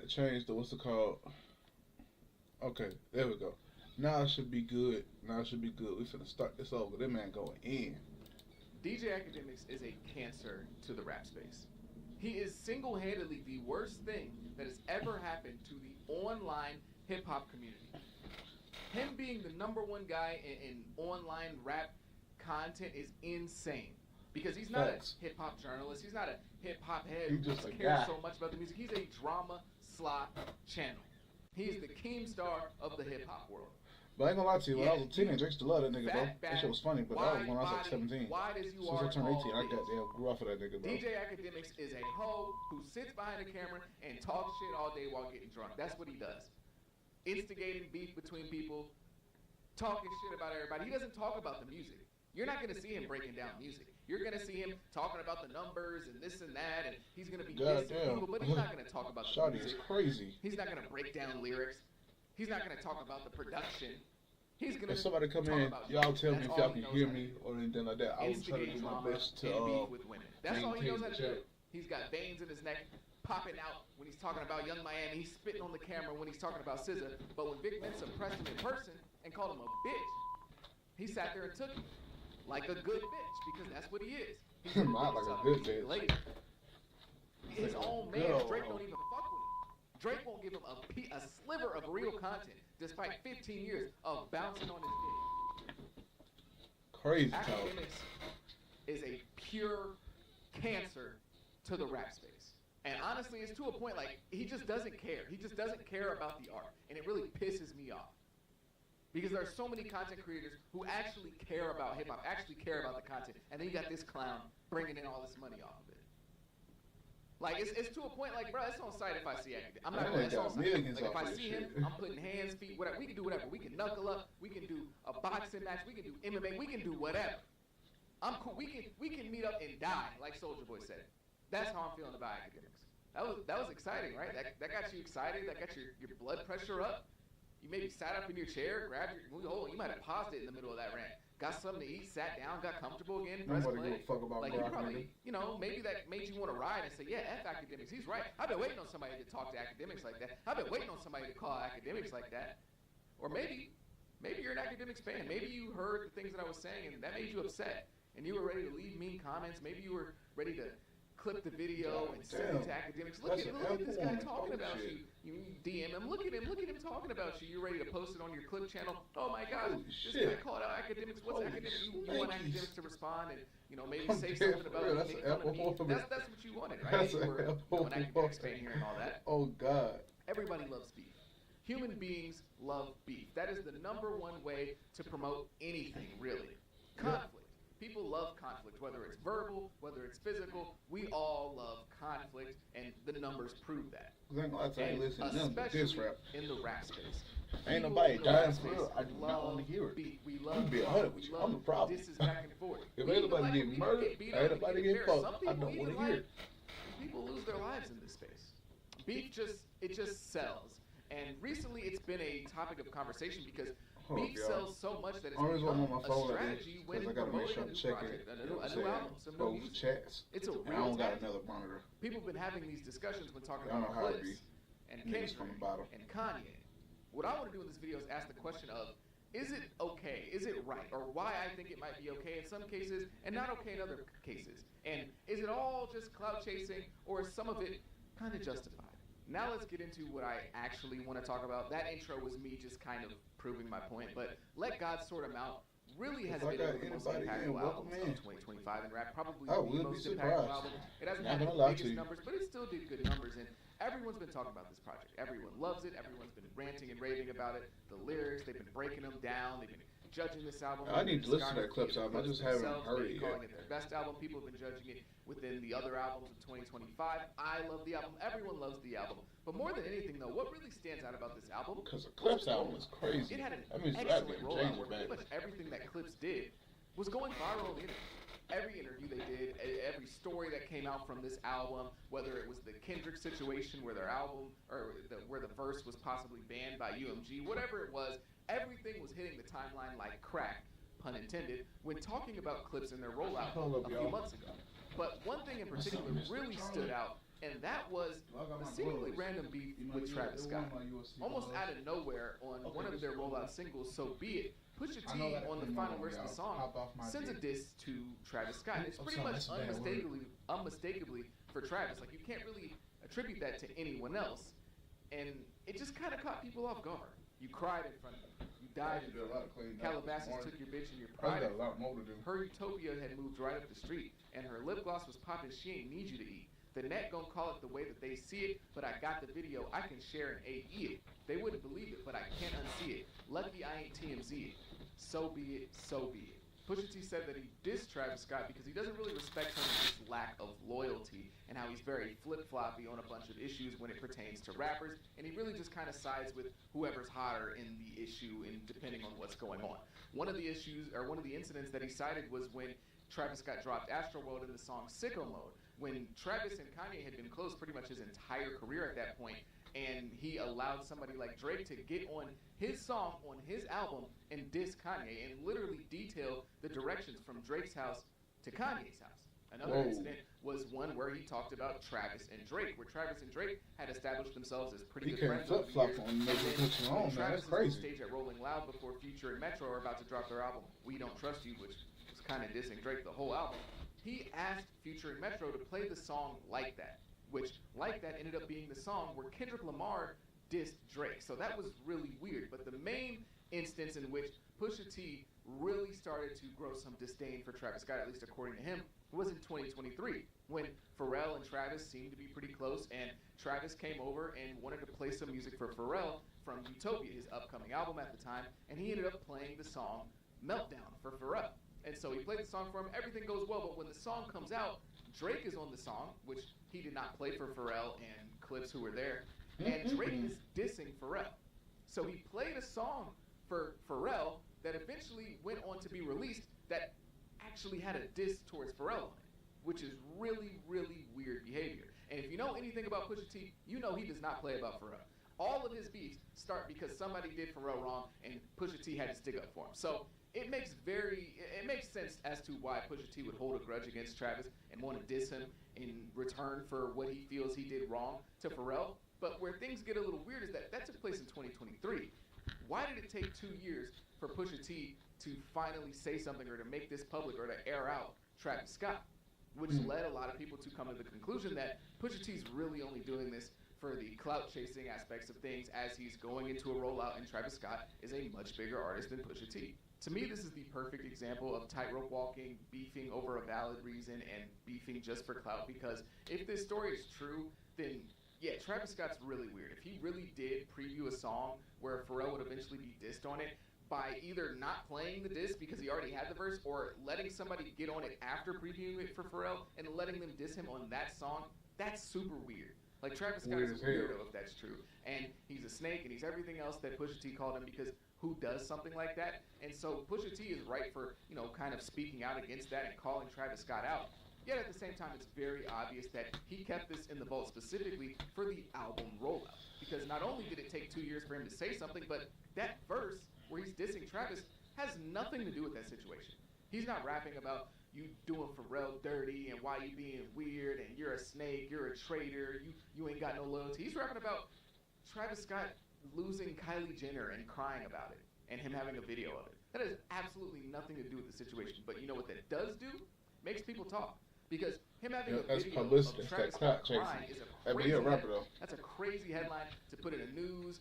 change the what's it called? Okay, there we go. Now it should be good. Now it should be good. We finna start this over. That man going in. DJ Academics is a cancer to the rap space. He is single-handedly the worst thing that has ever happened to the online hip-hop community. Him being the number one guy in online rap content is insane. Because he's not Facts. a hip-hop journalist. He's not a hip-hop head He's who just a cares guy. so much about the music. He's a drama slot channel. He is the Keemstar of the hip-hop world. But I ain't gonna lie to you, when I was a Yeah, teenager, I used to love that nigga, bro. fat, That shit was funny, but that was when I was like wide-body, 17. wide as you As soon as I are, turned 18, I tall got bitch. damn grew off of that nigga, bro. DJ Academics is a hoe who sits behind the camera and talks shit all day while getting drunk. That's what he does. Instigating beef between people, talking shit about everybody. He doesn't talk about the music. You're not going to see him breaking down music. You're going to see him talking about the numbers and this and that, and he's going to be dissing Goddamn. people, but he's not going to talk about the Shawty is music. crazy. He's not going to break down lyrics. He's not going to talk about the production. He's going to If somebody come talk in, about y'all tell me That's if all y'all he can knows hear how to me do. or anything like that. I will try to Instigate do my drama best and to beef with women. That's all he maintain knows how the to do. check. He's got veins in his neck popping out when he's talking about Young Miami. He's spitting on the camera when he's talking about SZA. But when Vic Mensa pressed him in person and called him a bitch, he sat there and took it like a good bitch because that's what he is. He's gonna Not do like a something good bitch. later. His like a own good man, old Drake, hoe. don't even fuck with him. Drake won't give him a sliver of real content despite 15 years of bouncing on his dick. Crazy talk. Academics is a pure cancer to the rap space. And honestly, it's to a point like he just doesn't care. He just doesn't care about the art. And it really pisses me off. Because there are so many content creators who actually care about hip hop, actually care about the content. And then you got this clown bringing in all this money off of it. Like, it's to a point like, bro, it's on site if I see Academics. I'm not That going nigga to, it's on got site. millions Like, if off I this see him, shit. I'm putting hands, feet, whatever. We can do whatever. We can knuckle up. We can do a boxing match. We can do MMA. We can do whatever. I'm cool. We can meet up and die, like Soldier Boy said. That's how I'm feeling about Academics. That was exciting, right? That got you excited. That got your blood pressure up. You maybe sat up in your chair, grabbed your you might have paused it in the middle of that rant. Got something to eat, sat down, got comfortable again, pressed Nobody play. give a fuck about Like you Brock, probably, nigga. maybe that made you want to ride and say, yeah, F Academics. He's right. I've been waiting on somebody to talk to Academics like that. I've been waiting on somebody to call Academics like that. Or maybe you're an Academics fan. Maybe you heard the things that I was saying and that made you upset. And you were ready to leave mean comments. Maybe you were ready to clip the video and send it to Academics. Look at this guy talking about you. You DM him. Look at him talking about you. You're ready to post it on your clip channel. Oh my God, Holy this shit. guy called out Academics. What's Holy Academics? You want shnikes. Academics to respond and maybe I'm say dead something for about real. me, That's make an fun of me. apple woman. That's what you wanted, right? That's You an were apple an Academics woman. fan hearing all that. Oh God. Everybody loves beef. Human beings love beef. That is the number one way to promote anything, really. Conflict. People love conflict, whether it's verbal, whether it's physical. We all love conflict, and the numbers prove that. Cause I ain't gonna lie to you, I ain't And listening to them, but especially this rap. in the rap space. Ain't People nobody in the rap dying for space real. I do not love wanna hear it. beef. We I'm love gonna be 100 with we you. love I'm the problem. Disses back and forth. If We even anybody like get when people murdered, beat up and anybody get get embarrassed. fucked, Some I people don't wanna even hear like it. people lose their lives in this space. Beef just sells. And recently it's been a topic of conversation because Hold up, beef y'all. sells so much that it's Only reason I'm become on my a phone like strategy this when because I gotta make promoting sure a I'm new checking project, a you know new what I'm album, some saying, new over music. chats. It's a And I real don't got tactic. another monitor. People have been having these discussions when talking Y'all know about how it Clips be. and Niggas Kendrick from the bottom. and Kanye. What I want to do in this video is ask the question of, is it okay? Is it right? Or why I think it might be okay in some cases and not okay in other cases? And is it all just clout chasing or is some of it kind of justified? Now let's get into what I actually want to talk about. That intro was me just kind of proving my point, but Let God Sort 'Em Out really has If I been got one of the most anybody in, impactful welcome albums in. of 2025 in rap. Probably I the would be most impactful surprised. album. It hasn't Not had the gonna lie to biggest you. numbers, but it still did good numbers. And everyone's been talking about this project. Everyone loves it. Everyone's been ranting and raving about it. The lyrics, they've been breaking them down. They've been judging this album. I need to listen to that Clips Discography, album. I just Clips haven't themselves, heard they've it been calling yet. it their best album. People have been judging it within the other albums of 2025. I love the album. Everyone loves the album. But more than anything, though, what really stands out about this album? Cause the Clips album is crazy. It had an That means rap excellent getting rollout changed where pretty back. much everything that Clips did was going viral on the internet. Every interview they did, every story that came out from this album, whether it was the Kendrick situation where their album, or where the verse was possibly banned by UMG, whatever it was, everything was hitting the timeline like crack, pun intended, when talking about Clips in their rollout Hold up, a few y'all. months ago. But one thing in particular really stood out And that was a seemingly random beef with Travis Scott. Almost out of nowhere on one of their rollout singles, So Be It, Pusha T on the final verse of the song sends a diss to Travis Scott. It's pretty much unmistakably for Travis. Like, you can't really attribute that to anyone else. And it just kind of caught people off guard. You cried in front of him. You died in front of him. Calabasas took your bitch and your pride. Her Utopia had moved right up the street, and her lip gloss was popping. She ain't need you to eat. The net gon' call it the way that they see it, but I got the video. I can share and AE it. They wouldn't believe it, but I can't unsee it. Lucky I ain't TMZ it. So be it, so be it. Pusha T said that he dissed Travis Scott because he doesn't really respect him for his lack of loyalty and how he's very flip-floppy on a bunch of issues when it pertains to rappers, and he really just kind of sides with whoever's hotter in the issue and depending on what's going on. One of the issues, or one of the incidents that he cited was when Travis Scott dropped Astroworld in the song Sicko Mode, when Travis and Kanye had been close pretty much his entire career at that point, and he allowed somebody like Drake to get on his song on his album and diss Kanye and literally detail the directions from Drake's house to Kanye's house. Another incident was one where he talked about Travis and Drake, where Travis and Drake had established themselves as pretty good friends over the years. And Travis is on stage at Rolling Loud before Future and Metro are about to drop their album We Don't Trust You, which was kind of dissing Drake the whole album. He asked Future and Metro to play the song Like That, which Like That ended up being the song where Kendrick Lamar dissed Drake. So that was really weird. But the main instance in which Pusha T really started to grow some disdain for Travis Scott, at least according to him, was in 2023, when Pharrell and Travis seemed to be pretty close, and Travis came over and wanted to play some music for Pharrell from Utopia, his upcoming album at the time, and he ended up playing the song Meltdown for Pharrell. And so he played the song for him, everything goes well, but when the song comes out, Drake is on the song, which he did not play for Pharrell and Clips who were there, and Drake is dissing Pharrell. So he played a song for Pharrell that eventually went on to be released that actually had a diss towards Pharrell on it, which is really, really weird behavior. And if you know anything about Pusha T, you know he does not play about Pharrell. All of his beefs start because somebody did Pharrell wrong and Pusha T had to stick up for him. So it makes sense as to why Pusha T would hold a grudge against Travis and want to diss him in return for what he feels he did wrong to Pharrell. But where things get a little weird is that took place in 2023. Why did it take 2 years for Pusha T to finally say something or to make this public or to air out Travis Scott? Which led a lot of people to come to the conclusion that Pusha T's really only doing this for the clout chasing aspects of things as he's going into a rollout, and Travis Scott is a much bigger artist than Pusha T. To me, this is the perfect example of tightrope walking, beefing over a valid reason, and beefing just for clout, because if this story is true, then yeah, Travis Scott's really weird. If he really did preview a song where Pharrell would eventually be dissed on it, by either not playing the diss because he already had the verse, or letting somebody get on it after previewing it for Pharrell and letting them diss him on that song, that's super weird. Like, Travis Scott is a weirdo if that's true. And he's a snake and he's everything else that Pusha T called him, because who does something like that? And so Pusha T is right for, kind of speaking out against that and calling Travis Scott out. Yet at the same time, it's very obvious that he kept this in the vault specifically for the album rollout. Because not only did it take 2 years for him to say something, but that verse where he's dissing Travis has nothing to do with that situation. He's not rapping about you doing Pharrell dirty and why you being weird and you're a snake, you're a traitor, you ain't got no loyalty. He's rapping about Travis Scott losing Kylie Jenner and crying about it and him having a video of it. That has absolutely nothing to do with the situation. But you know what that does do? Makes people talk. Because him having a video of Travis Scott crying is a crazy that's a crazy headline to put in a news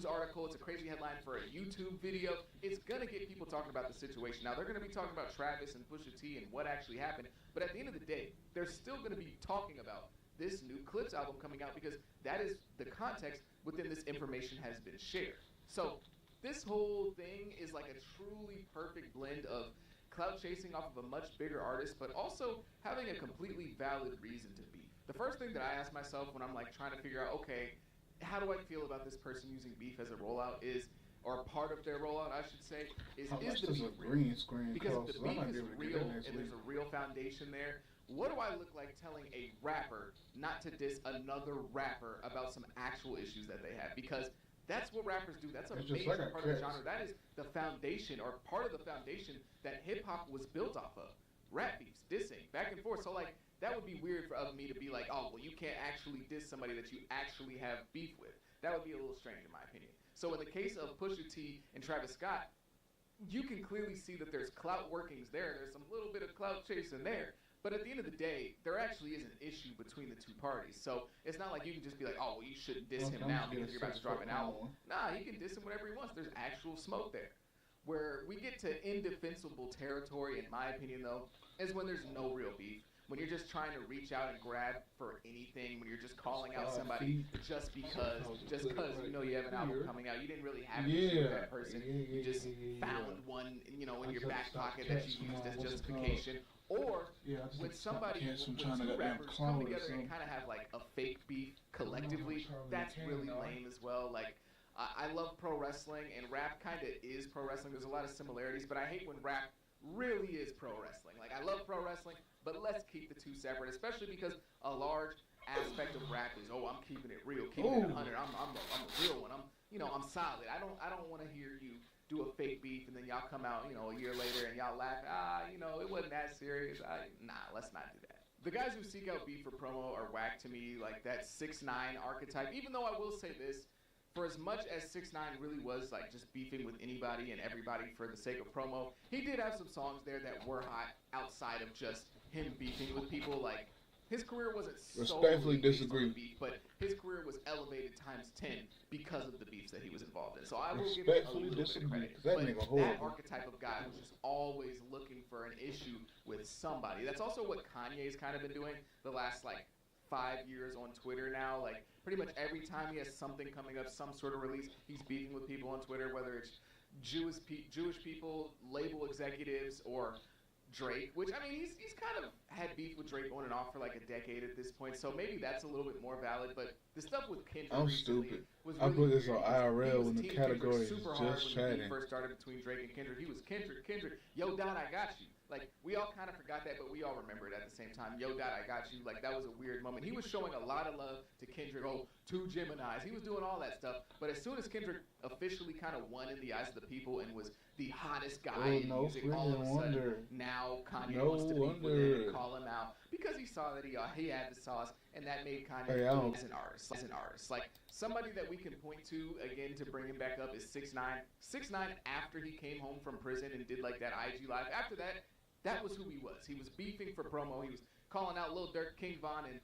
article. It's a crazy headline for a YouTube video. It's gonna get people talking about the situation. Now they're gonna be talking about Travis and Pusha T and what actually happened. But at the end of the day, they're still gonna be talking about this new Clips album coming out, because that is the context within this information has been shared. So this whole thing is like a truly perfect blend of clout chasing off of a much bigger artist, but also having a completely valid reason to beef. The first thing that I ask myself when I'm like trying to figure out, okay, how do I feel about this person using beef as a rollout or part of their rollout, I should say, is the beef real? Because if the beef is real and there's a real foundation there, what do I look like telling a rapper not to diss another rapper about some actual issues that they have? Because that's what rappers do. That's a major part of the genre. That is the foundation, or part of the foundation that hip-hop was built off of. Rap beefs, dissing, back and forth. So, like, that would be weird for of me to be like, oh, well, you can't actually diss somebody that you actually have beef with. That would be a little strange in my opinion. So in the case of Pusha T and Travis Scott, you can clearly see that there's clout workings there. There's some little bit of clout chasing there. But at the end of the day, there actually is an issue between the two parties. So it's not like you can just be like, oh, well, you shouldn't diss him now because you're about to drop an album. Nah, he can diss him whenever he wants. There's actual smoke there. Where we get to indefensible territory, in my opinion, though, is when there's no real beef. When you're just trying to reach out and grab for anything, when you're just calling out somebody just because you know you have an album coming out, you didn't really have an issue with that person. You just found one, you know, in your back pocket that you used as justification. Or when two rappers come together and kind of have like a fake beef collectively, that's really lame as well. Like, I love pro wrestling, and rap kind of is pro wrestling. There's a lot of similarities, but I hate when rap really is pro wrestling. Like, I love pro wrestling, but let's keep the two separate, especially because a large aspect of rap is, oh, I'm keeping it real, keeping it 100. I'm a real one. I'm solid. I don't want to hear you do a fake beef and then y'all come out, you know, a year later and y'all laugh. You know, it wasn't that serious. Nah, let's not do that. The guys who seek out beef for promo are whack to me, like that 6ix9ine archetype. Even though I will say this, for as much as 6ix9ine really was like just beefing with anybody and everybody for the sake of promo, he did have some songs there that were hot outside of just him beefing with people. Like, his career wasn't respectfully disagree, beef, but his career was elevated times 10 because of the beefs that he was involved in. So I will give him a little bit of credit. That archetype of guy who's just always looking for an issue with somebody. That's also what Kanye's kind of been doing the last like 5 years on Twitter now. Like, pretty much every time he has something coming up, some sort of release, he's beefing with people on Twitter, whether it's Jewish people, label executives, or Drake, which, I mean, he's kind of had beef with Drake on and off for like a decade at this point, so maybe that's a little bit more valid, but the stuff with Kendrick I'm stupid. I put this on IRL when the category is just chatting. When he first started between Drake and Kendrick, he was Kendrick, yo, Dot, I got you. Like, we all kind of forgot that, but we all remember it at the same time. Yo, Dot, I got you. Like, that was a weird moment. He was showing a lot of love to Kendrick. Oh, 2 Geminis. He was doing all that stuff. But as soon as Kendrick officially kind of won in the eyes of the people and was the hottest guy in music, all of a sudden, now Kanye wants to beef with him and call him out because he saw that he had the sauce, and that made Kanye as an artist. Like, somebody that we can point to, again, to bring him back up is 6ix9ine. 6ix9ine, after he came home from prison and did, like, that IG Live, after that, that was who he was. He was beefing for promo. He was calling out Lil Durk, King Von, and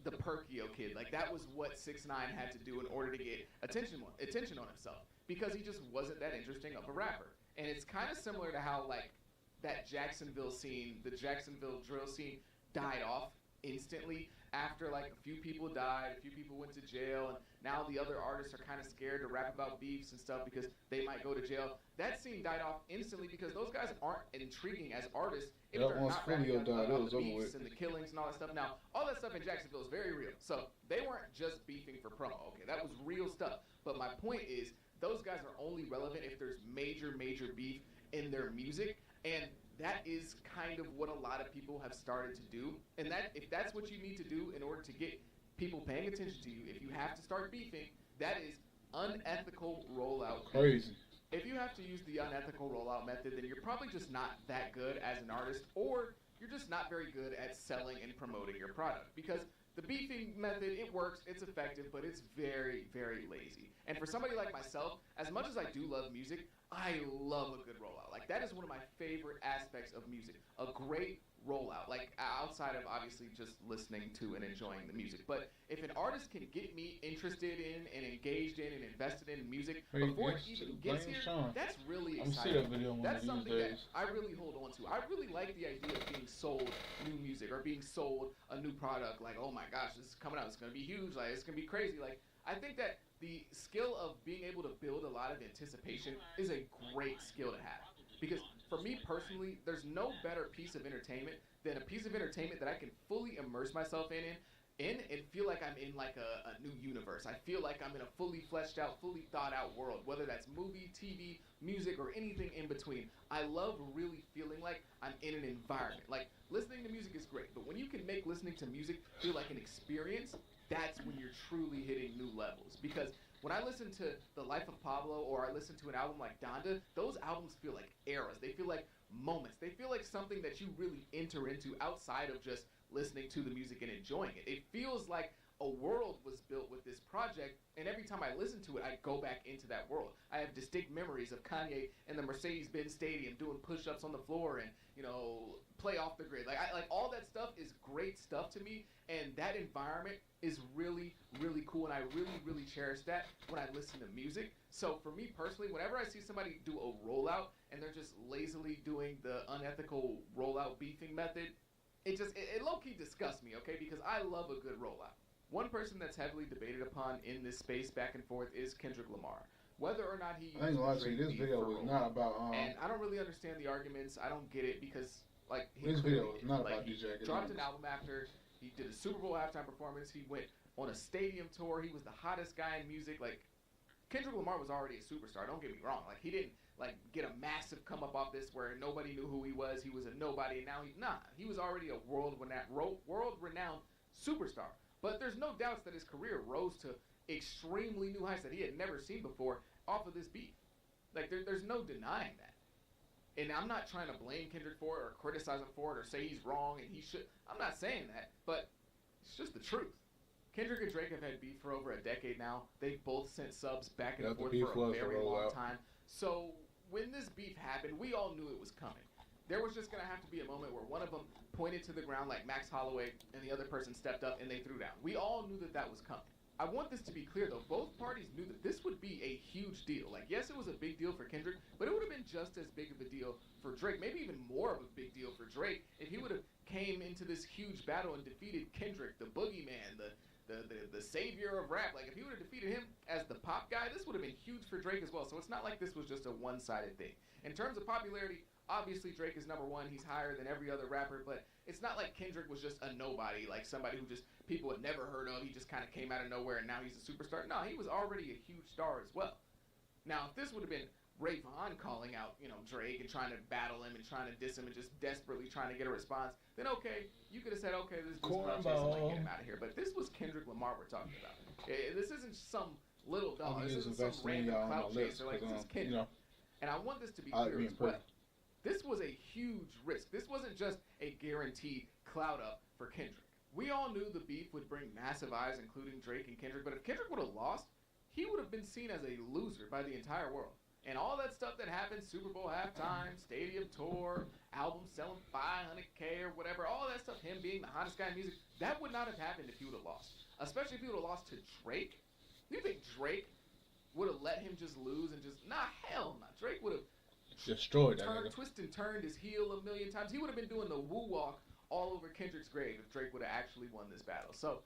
the Perkio Kid. Like, that was what 6ix9ine had to do in order to get attention on himself, because he just wasn't that interesting of a rapper. And it's kind of similar to how, like, that Jacksonville scene, the Jacksonville drill scene, died off instantly after, like, a few people died, a few people went to jail, and now the other artists are kind of scared to rap about beefs and stuff because they might go to jail. That scene died off instantly because those guys aren't intriguing as artists if they're not rapping about the beefs and the killings and all that stuff. Now, all that stuff in Jacksonville is very real. So they weren't just beefing for promo. Okay, that was real stuff. But my point is, those guys are only relevant if there's major beef in their music, and that is kind of what a lot of people have started to do. And that, if that's what you need to do in order to get people paying attention to you, if you have to start beefing, that is unethical rollout. Crazy. If you have to use the unethical rollout method, then you're probably just not that good as an artist, or you're just not very good at selling and promoting your product. Because the beefing method, it works, it's effective, but it's very lazy. And for somebody like myself, as much as I do love music, I love a good rollout. Like, that is one of my favorite aspects of music. A great rollout. Like, outside of obviously just listening to and enjoying the music. But if an artist can get me interested in and engaged in and invested in music before it even gets here, that's really exciting. That's something that I really hold on to. I really like the idea of being sold new music or being sold a new product. Like, oh my gosh, this is coming out. It's going to be huge. Like, it's going to be crazy. Like, I think that the skill of being able to build a lot of anticipation is a great skill to have. Because for me personally, there's no better piece of entertainment than a piece of entertainment that I can fully immerse myself in and feel like I'm in like a new universe. I feel like I'm in a fully fleshed out, fully thought out world, whether that's movie, TV, music, or anything in between. I love really feeling like I'm in an environment. Like, listening to music is great, but when you can make listening to music feel like an experience, that's when you're truly hitting new levels. Because when I listen to The Life of Pablo or I listen to an album like Donda, those albums feel like eras. They feel like moments. They feel like something that you really enter into outside of just listening to the music and enjoying it. It feels like a world was built with this project, and every time I listen to it, I go back into that world. I have distinct memories of Kanye in the Mercedes-Benz Stadium doing push-ups on the floor and, play off the grid. Like all that stuff is great stuff to me, and that environment is really, really cool, and I really, really cherish that when I listen to music. So for me personally, whenever I see somebody do a rollout and they're just lazily doing the unethical rollout beefing method, it low-key disgusts me, okay? Because I love a good rollout. One person that's heavily debated upon in this space back and forth is Kendrick Lamar. Whether or not he used I ain't gonna lie to you, this video was not about and I don't really understand the arguments. I don't get it because this video was not about DJ Academics. Dropped an album after he did a Super Bowl halftime performance. He went on a stadium tour. He was the hottest guy in music. Kendrick Lamar was already a superstar. Don't get me wrong. He didn't get a massive come up off this where nobody knew who he was. He was a nobody, and now he was already a world renowned superstar. But there's no doubts that his career rose to extremely new heights that he had never seen before off of this beef. There's no denying that. And I'm not trying to blame Kendrick for it or criticize him for it or say he's wrong and he should. I'm not saying that, but it's just the truth. Kendrick and Drake have had beef for over a decade now. They've both sent subs back and forth for a very long time. So when this beef happened, we all knew it was coming. There was just going to have to be a moment where one of them pointed to the ground like Max Holloway and the other person stepped up and they threw down. We all knew that was coming. I want this to be clear, though. Both parties knew that this would be a huge deal. Yes, it was a big deal for Kendrick, but it would have been just as big of a deal for Drake, maybe even more of a big deal for Drake if he would have came into this huge battle and defeated Kendrick, the boogeyman, the savior of rap. If he would have defeated him as the pop guy, this would have been huge for Drake as well. So it's not like this was just a one-sided thing. In terms of popularity, obviously Drake is number one. He's higher than every other rapper, but it's not like Kendrick was just a nobody, somebody who just people had never heard of. He just kind of came out of nowhere and now he's a superstar. No, he was already a huge star as well. Now, if this would have been Ray Vaughn calling out, Drake and trying to battle him and trying to diss him and just desperately trying to get a response, then okay, you could have said, okay, this is just about chasing, get him out of here. But this was Kendrick Lamar we're talking about. This isn't some little dog. This isn't some random clout chaser. This is Kendrick. And I want this to be clear as well. This was a huge risk. This wasn't just a guaranteed clout up for Kendrick. We all knew the beef would bring massive eyes, including Drake and Kendrick, but if Kendrick would have lost, he would have been seen as a loser by the entire world. And all that stuff that happened, Super Bowl halftime, stadium tour, album selling 500K or whatever, all that stuff, him being the hottest guy in music, that would not have happened if he would have lost. Especially if he would have lost to Drake. You think Drake would have let him just lose and just, hell no. Drake would have destroyed that. Twisted and turned his heel a million times. He would have been doing the woo walk all over Kendrick's grave if Drake would have actually won this battle. So,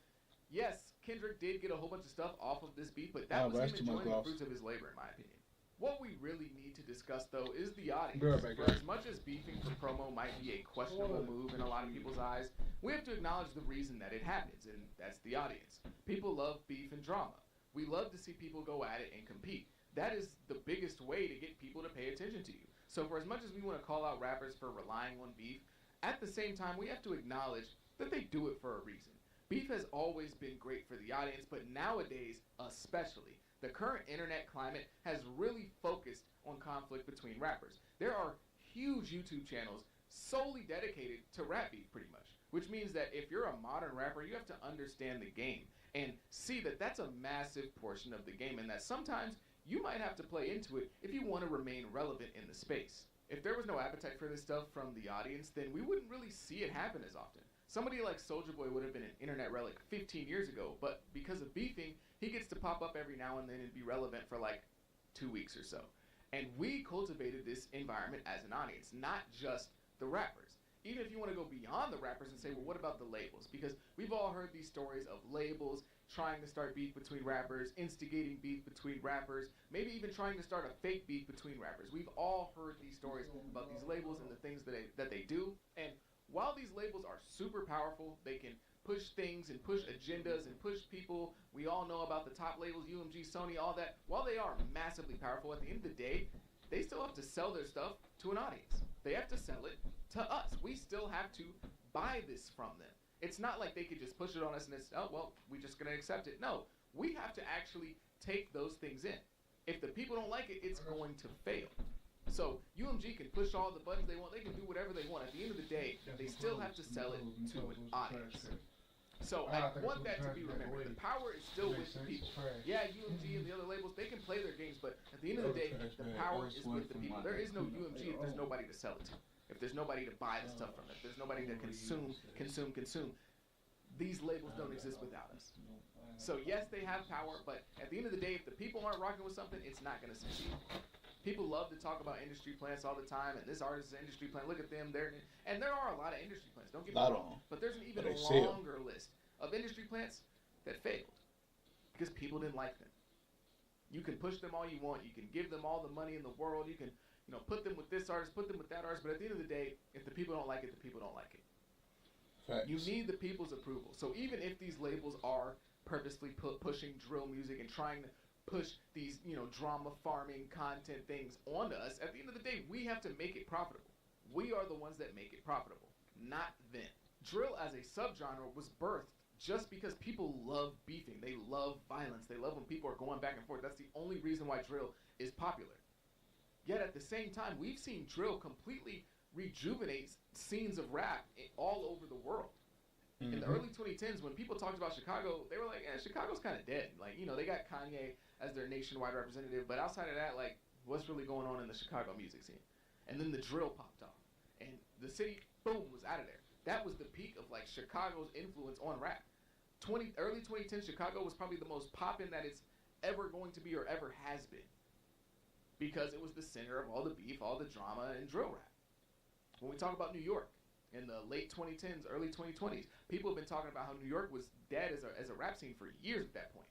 yes, Kendrick did get a whole bunch of stuff off of this beat, but that was him enjoying the fruits of his labor, in my opinion. What we really need to discuss, though, is the audience. For as much as beefing for promo might be a questionable move in a lot of people's eyes, we have to acknowledge the reason that it happens, and that's the audience. People love beef and drama. We love to see people go at it and compete. That is the biggest way to get people to pay attention to you. So for as much as we want to call out rappers for relying on beef, at the same time, we have to acknowledge that they do it for a reason. Beef has always been great for the audience, but nowadays, especially, the current internet climate has really focused on conflict between rappers. There are huge YouTube channels solely dedicated to rap beef, pretty much, which means that if you're a modern rapper, you have to understand the game and see that that's a massive portion of the game, and that sometimes you might have to play into it if you want to remain relevant in the space. If there was no appetite for this stuff from the audience, then we wouldn't really see it happen as often. Somebody like Soulja Boy would have been an internet relic 15 years ago, but because of beefing, he gets to pop up every now and then and be relevant for 2 weeks or so. And we cultivated this environment as an audience, not just the rappers. Even if you want to go beyond the rappers and say, well, what about the labels? Because we've all heard these stories of labels trying to start beef between rappers, instigating beef between rappers, maybe even trying to start a fake beef between rappers. We've all heard these stories about these labels and the things that they do. And while these labels are super powerful, they can push things and push agendas and push people. We all know about the top labels, UMG, Sony, all that. While they are massively powerful, at the end of the day, they still have to sell their stuff to an audience. They have to sell it to us. We still have to buy this from them. It's not like they could just push it on us and it's, oh, well, we're just going to accept it. No, we have to actually take those things in. If the people don't like it, it's going to fail. So UMG can push all the buttons they want. They can do whatever they want. At the end of the day, they still have to sell it to an audience. So I want that to be remembered. The power is still with the people. Yeah, UMG and the other labels, they can play their games, but at the end of the day, the power is with the people. There is no UMG if there's nobody to sell it to. If there's nobody to buy the stuff from it. If there's nobody to consume. These labels don't exist without us. So yes, they have power, but at the end of the day, if the people aren't rocking with something, it's not going to succeed. People love to talk about industry plants all the time, and this artist is an industry plant. Look at them, and there are a lot of industry plants. Don't get me wrong, but there's an even longer list of industry plants that failed because people didn't like them. You can push them all you want. You can give them all the money in the world. You can, put them with this artist, put them with that artist. But at the end of the day, if the people don't like it, the people don't like it. Facts. You need the people's approval. So even if these labels are purposely pushing drill music and trying to push these, drama farming content things onto us, at the end of the day, we have to make it profitable. We are the ones that make it profitable, not them. Drill as a subgenre was birthed just because people love beefing. They love violence. They love when people are going back and forth. That's the only reason why drill is popular. Yet at the same time, we've seen drill completely rejuvenate scenes of rap all over the world. In the early 2010s, when people talked about Chicago, they were like, Chicago's kind of dead. Like, they got Kanye as their nationwide representative, but outside of that, like, what's really going on in the Chicago music scene? And then the drill popped off, and the city, boom, was out of there. That was the peak of, like, Chicago's influence on rap. Early 2010, Chicago was probably the most poppin' that it's ever going to be or ever has been, because it was the center of all the beef, all the drama, and drill rap. When we talk about New York, in the late 2010s, early 2020s, people have been talking about how New York was dead as a rap scene for years at that point.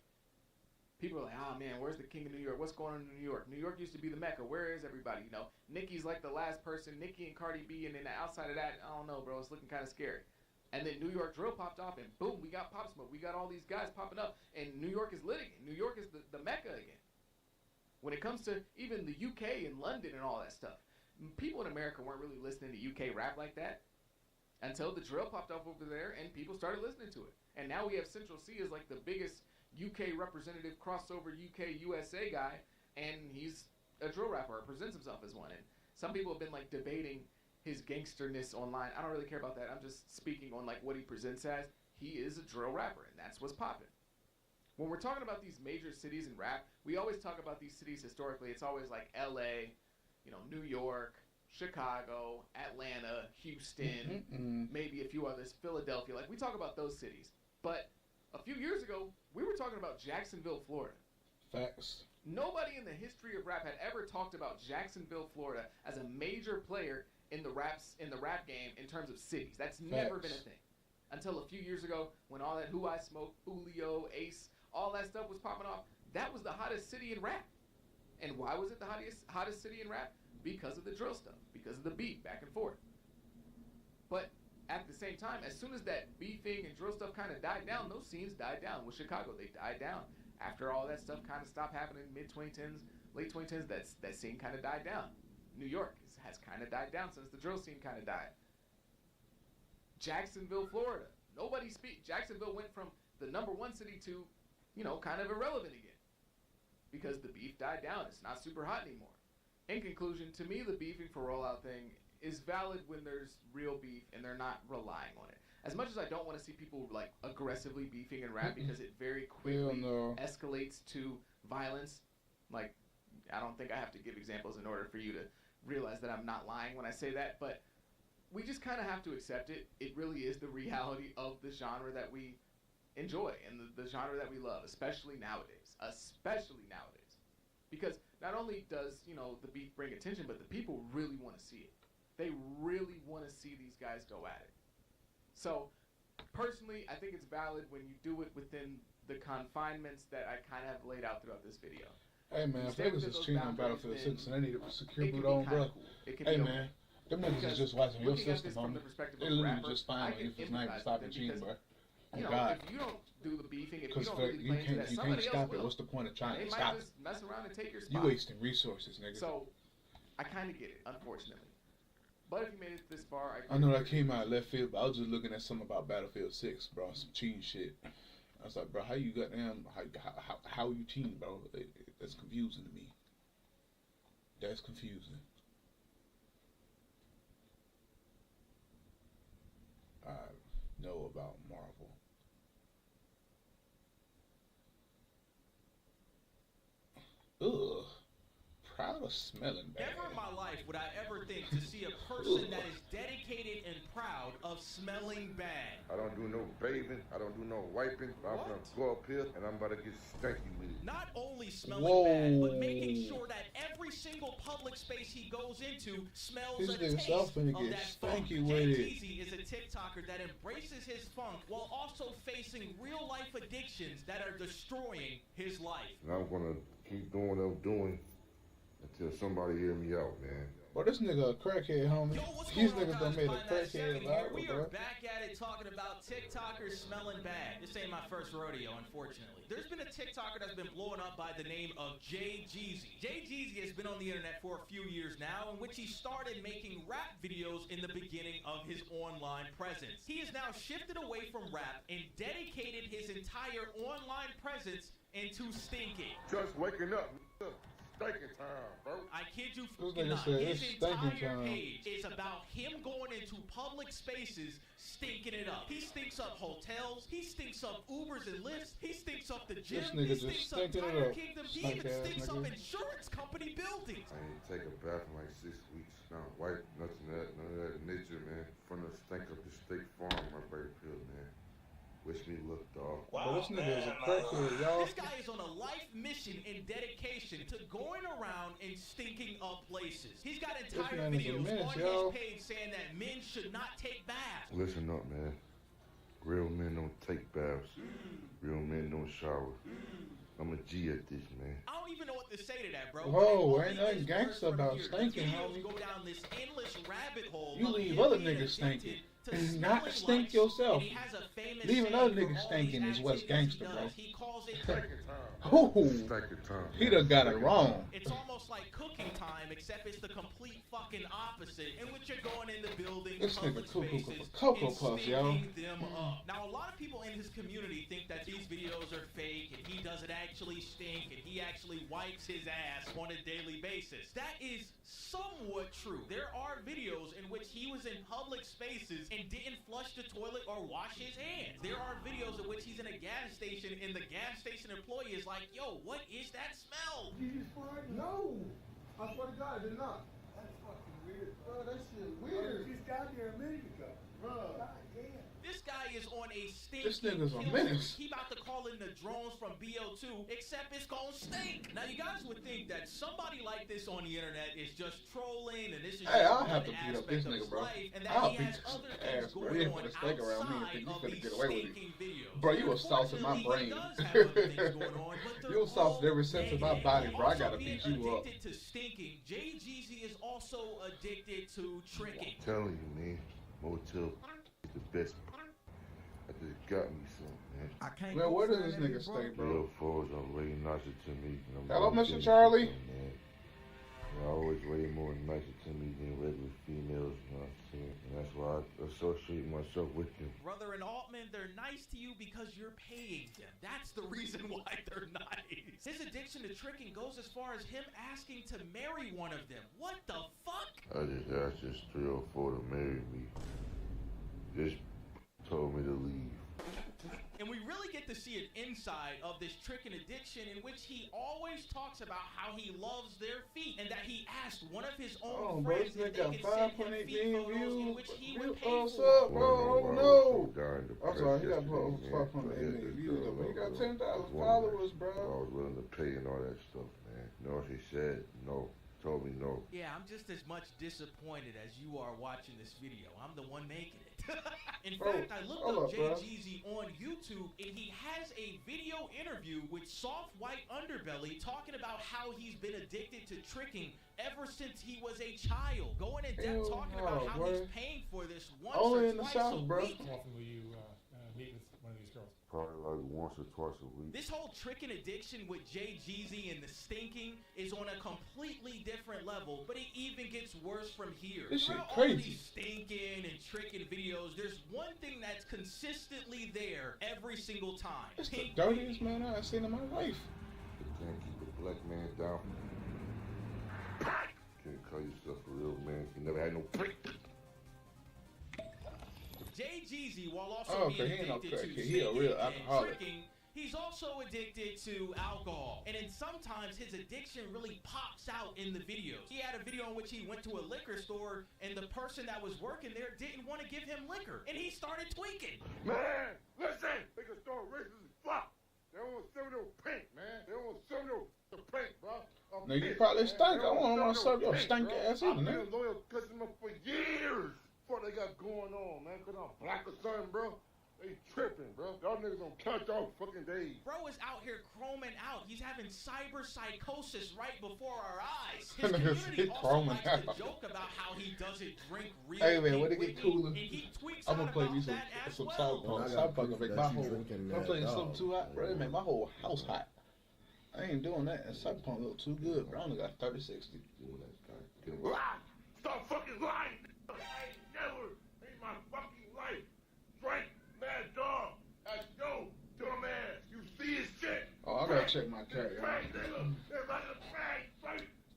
People are like, oh man, where's the king of New York? What's going on in New York? New York used to be the Mecca. Where is everybody? Nicki's like the last person, Nicki and Cardi B, and then outside of that, I don't know, bro, it's looking kind of scary. And then New York drill popped off, and boom, we got Pop Smoke. We got all these guys popping up, and New York is lit again. New York is the Mecca again. When it comes to even the UK and London and all that stuff, people in America weren't really listening to UK rap like that until the drill popped off over there and people started listening to it. And now we have Central C as like the biggest UK representative crossover UK USA guy, and he's a drill rapper, or presents himself as one. And some people have been like debating his gangsterness online. I don't really care about that. I'm just speaking on like what he presents as. He is a drill rapper, and that's what's popping. When we're talking about these major cities in rap, we always talk about these cities historically. It's always like LA, New York, Chicago, Atlanta, Houston, maybe a few others, Philadelphia. Like, we talk about those cities. But a few years ago, we were talking about Jacksonville, Florida. Facts. Nobody in the history of rap had ever talked about Jacksonville, Florida as a major player in the rap game in terms of cities. That's never been a thing. Until a few years ago, when all that Who I Smoke, Julio, Ace, all that stuff was popping off, that was the hottest city in rap. And why was it the hottest city in rap? Because of the drill stuff, because of the beat back and forth. But at the same time, as soon as that beefing and drill stuff kind of died down, those scenes died down. With Chicago, they died down. After all that stuff kind of stopped happening in mid-2010s, late 2010s, that scene kind of died down. New York has kind of died down since the drill scene kind of died. Jacksonville, Florida. Nobody speaks. Jacksonville went from the #1 city to, kind of irrelevant again. Because the beef died down. It's not super hot anymore. In conclusion, to me, the beefing for rollout thing is valid when there's real beef and they're not relying on it. As much as I don't want to see people like aggressively beefing in rap because it very quickly escalates to violence. Like, I don't think I have to give examples in order for you to realize that I'm not lying when I say that, but we just kind of have to accept it. It really is the reality of the genre that we enjoy and the genre that we love, especially nowadays. Because not only does, the beef bring attention, but the people really want to see it. They really want to see these guys go at it. So, personally, I think it's valid when you do it within the confinements that I kind of have laid out throughout this video. Hey, man, if niggas is cheating on Battlefield 6 and they need a secure boot on, bro. Cool. Hey, man, them niggas is just watching your system, homie. They literally just fine if it's not even stopping cheating, bro. Oh, God. If you don't do the beefing, if you don't really play into that, you can't stop it. What's the point of trying to stop it? They might just mess around and take your spot. You wasting resources, nigga. So, I kind of get it, unfortunately. But if you made it this far, I know that came out of left field, but I was just looking at something about Battlefield 6, bro. Some cheating shit. I was like, bro, how you got them? How you cheating, bro? That's confusing to me. That's confusing. know about Marvel. Ugh. Proud of smelling bad. Never in my life would I ever think to see a person that is dedicated and proud of smelling bad. I don't do no bathing. I don't do no wiping. I'm What? gonna go up here and I'm about to get stinky with it. Not only smelling Whoa. bad, but making sure that every single public space he goes into smells This a nigga taste South finna of get that funk. stanky with it. Jay-Z is a TikToker that embraces his funk while also facing real-life addictions that are destroying his life. And I'm gonna keep doing what I'm doing until somebody hear me out, man. Bro, this nigga a crackhead, homie. Yo, what's These going on, niggas done guys? made a Find that crackhead second here. viral, We bro. are back at it talking about TikTokers smelling bad. This ain't my first rodeo, unfortunately. There's been a TikToker that's been blowing up by the name of Jay Jeezy. Jay Jeezy has been on the internet for a few years now, in which he started making rap videos in the beginning of his online presence. He has now shifted away from rap and dedicated his entire online presence into stinking. Just waking up. Stinking time, bro. I kid you This fucking nigga not. said His it's stinking entire time. page is about him going into public spaces, stinking it up. He stinks up hotels. He stinks up Ubers and Lyfts. He stinks up the gym. This nigga He just stinks up stinking it Tire up. Kingdom. He Stank even ass stinks up nigga. insurance company buildings. I ain't take a bath in like 6 weeks. Not wipe, nothing of that, none of that nature, man. From the stink up the State Farm, my baby pill, man. Wish me luck, dog. Bro, this nigga is a crackhead, y'all. This guy is on a life mission and dedication to going around and stinking up places. He's got entire man is a videos menace, on yo. his page saying that men should not take baths. Listen up, man. Real men don't take baths. Real men don't shower. I'm a G at this, man. I don't even know what to say to that, bro. Whoa, But ain't only nothing this gangsta verse about from here, stinking, these videos homie. Go down this endless rabbit hole. You of leave him other being niggas addicted stinking. to And not smelling stink like- yourself. and he has a famous Leaving saying other for niggas all stinking these is what's activities he gangsta, bro. does. He calls it Stinking time. Ooh, Stinking time. he done got it wrong. It's almost like cooking time, except it's the complete fucking opposite, in which you're going into buildings, This public nigga cuckoo spaces, for Cocoa and Puffs, yo. stinking them up. Now, a lot of people in his community think that these videos are fake, and he doesn't actually stink, and he actually wipes his ass on a daily basis. That is somewhat true. There are videos in which he was in public spaces and didn't flush the toilet or wash his hands. There are videos in which he's in a gas station and the gas station employee is like, yo, what is that smell? No! I swear to God, I did not. That's fucking weird. Bro, that shit weird. Just got there a minute ago. Bro. God damn. This guy is on a stink. This nigga's a menace. He about to call in the drones from BO2, except it's gonna stink. Now you guys would think that somebody like this on the internet is just trolling, and this is Hey, just I'll one have to beat up this aspect of nigga, his bro. life, and that I'll he beat has this other ass, things bro. going You ain't on finna stink around me and outside think you of finna these get away with it. stinking videos. Bro, you was saucing my Unfortunately, he brain. does have other things going on, but they're You was saucing all every sense of my negative. body, bro. I Also gotta being beat you up. addicted to stinking, Jay Jeezy is also addicted to tricking. I'm telling you, man. Motel is the best. I just got me some, man. I can't Man, where does this nigga stay, bro? Real fours are way nicer to me. And I'm Hello, always Mr. getting Charlie? with them, man. They're always way more nicer to me than regular females, you know what I'm saying? And that's why I associate myself with them. Brother and Altman, they're nice to you because you're paying them. That's the reason why they're nice. His addiction to tricking goes as far as him asking to marry one of them. What the fuck? I just asked just 3 or 4 to marry me. Just told me to leave. And we really get to see an inside of this tricking addiction in which he always talks about how he loves their feet and that he asked one of his Oh, own bro, friends this if nigga they got could send him 5.8 feet million photos in views. which he would pay What's for. up, bro? Oh, no. I'm sorry, he got Well, 5.8 million views, but he got 10,000 followers, bro. I was willing to pay and all that stuff, man. You know, he said no. Told me no. Yeah, I'm just as much disappointed as you are watching this video. I'm the one making it. In Bro, fact, I looked hold up up, Jay bro. Jeezy on YouTube, and he has a video interview with Soft White Underbelly talking about how he's been addicted to tricking ever since he was a child. Going in depth Hell talking no, about how boy. he's paying for this once Only or in the twice South, a bro. week. How often will you meet with one of these girls? Probably like once or twice a week. This whole tricking addiction with Jay Jeezy and the stinking is on a completely different level, but it even gets worse from here. This shit Throughout all crazy. these stinking and tricking videos, there's one thing that's consistently there every single time. It's the Pink dirtiest man I've seen in my life. You can't keep a black man down. Can't call yourself a real man. You never had no prick. Jay Jay Jeezy, while also Oh, okay, being he ain't no addicted to crackhead. He a real singing and alcoholic. tricking, he's also addicted to alcohol. And then sometimes his addiction really pops out in the videos. He had a video in which he went to a liquor store and the person that was working there didn't want to give him liquor. And he started tweaking. Man, listen! They can start racist as fuck. They don't want some of those pink, man. They don't want some of those pink, bro. Nigga, you probably stink. I want to serve your stink ass either, I've nigga. been a loyal customer for years. What they got going on, man? Cause I'm black or something, bro. They tripping, bro. Y'all niggas gonna count y'all fucking days. Bro is out here chroming out. He's having cyber psychosis right before our eyes. His Nigga community said also chroming likes out. to joke about how he doesn't drink real Hey, man, Pink when it get Whitney, cooler, and he tweets I'm gonna out play about me some that as well. Cyberpunk. I got Cyberpunk proof gonna make that my you whole. drinking I'm that playing dog. something too hot, bro. It make my whole house hot. I ain't doing that. And Cyberpunk look too good, bro. I only got 3060. Stop fucking lying! I ain't never in my fucking life drank Mad Dog at no dumbass. You see his shit? Oh, I gotta check my carry. Brag, nigga. Everybody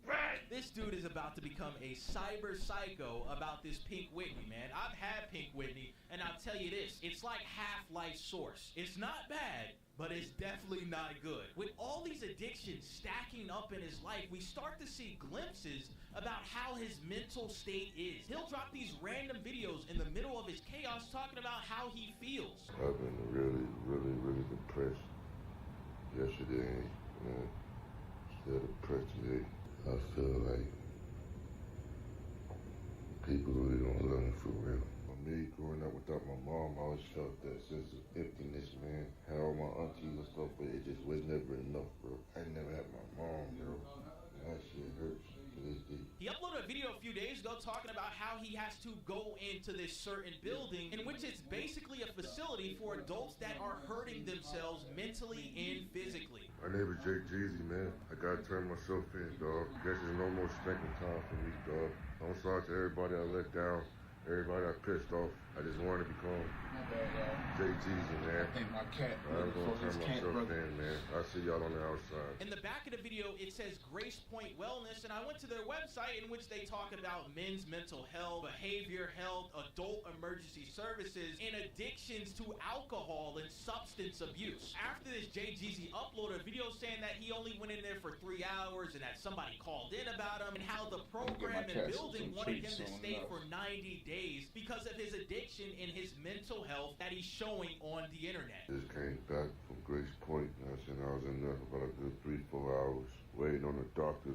brag. This dude is about to become a cyber psycho about this Pink Whitney, man. I've had Pink Whitney, and I'll tell you this, it's like Half-Life Source. It's not bad, but it's definitely not good. With all these addictions stacking up in his life, we start to see glimpses about how his mental state is. He'll drop these random videos in the middle of his chaos talking about how he feels. I've been really depressed yesterday, man. Still depressed today. I feel like people really don't love me for real. For me, growing up without my mom, I always felt that sense of emptiness, man. Had all my aunties and stuff, but it just was never enough, bro. I never had my mom, bro. That shit hurts to this day. He uploaded a video a few days ago talking about how he has to go into this certain building in which it's basically a facility for adults that are hurting themselves mentally and physically. My name is Jay Jeezy, man. I gotta turn myself in, dog. Guess there's no more spanking time for me, dog. I'm sorry to everybody I let down, everybody I pissed off. I just wanted to become My bad, y'all. Jay Jeezy, man. I think my cat I'm looking gonna for turn his cat myself brother. in, man. I'll see y'all on the outside. In the back of the video, it says Grace Point Wellness, and I went to their website in which they talk about men's mental health, behavior health, adult emergency services, and addictions to alcohol and substance abuse. After this, Jay Jeezy uploaded a video saying that he only went in there for 3 hours and that somebody called in about him and how the program and cats building some wanted him treats to soon stay enough. for 90 days because of his addiction and his mental health that he's showing on the internet. Just came back from Grace Point. I said I was in there for about a good 3-4 hours waiting on the doctor.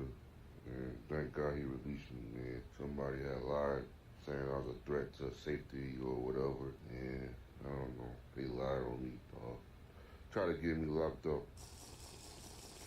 And thank God he released me, man. Somebody had lied saying I was a threat to safety or whatever. And I don't know. They lied on me, dog. Try to get me locked up.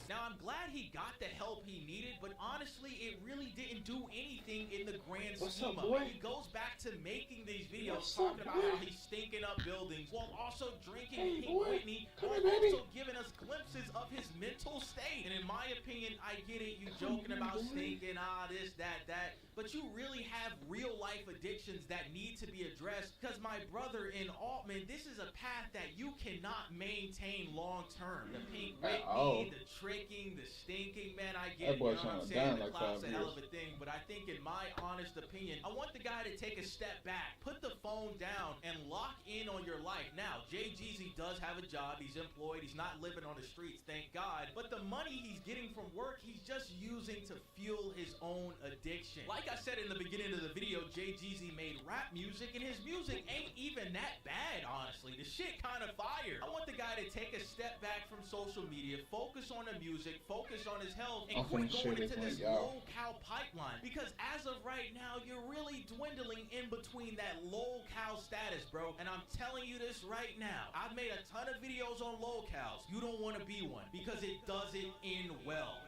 Now, I'm glad he got the help he needed, but honestly, it really didn't do anything in the grand What's scheme up, of boy? it. He goes back to making these videos What's up, talking about boy? how he's stinking up buildings while also drinking Hey, Pink boy. Whitney, Come while here, baby. also giving us glimpses of his mental state. And in my opinion, I get it, you Come joking here, about boy. stinking, this, that, but you really have real life addictions that need to be addressed because my brother in Altman, this is a path that you cannot maintain long term. The Pink At Whitney, all. the tricking, the stinking, man, I That get it, boy you know what I'm tryna saying? die in The like clout's 5 a hell of years. a thing, but I think in my honest opinion, I want the guy to take a step back, put the phone down, and lock in on your life. Now, Jay Jeezy does have a job, he's employed, he's not living on the streets, thank God, but the money he's getting from work, he's just using to fuel his own addiction. Like I said in the beginning of the video, Jay Jeezy made rap music, and his music ain't even that bad, honestly. The shit kind of fire. I want the guy to take a step back from social media, focus on the music, focus on his health, and I'm quit finna going share into this this with y'all. low-cal pipeline. Because as of right now, you're really dwindling in between that low-cal status, bro. And I'm telling you this right now. I've made a ton of videos on low-cals. You don't want to be one because it doesn't end well.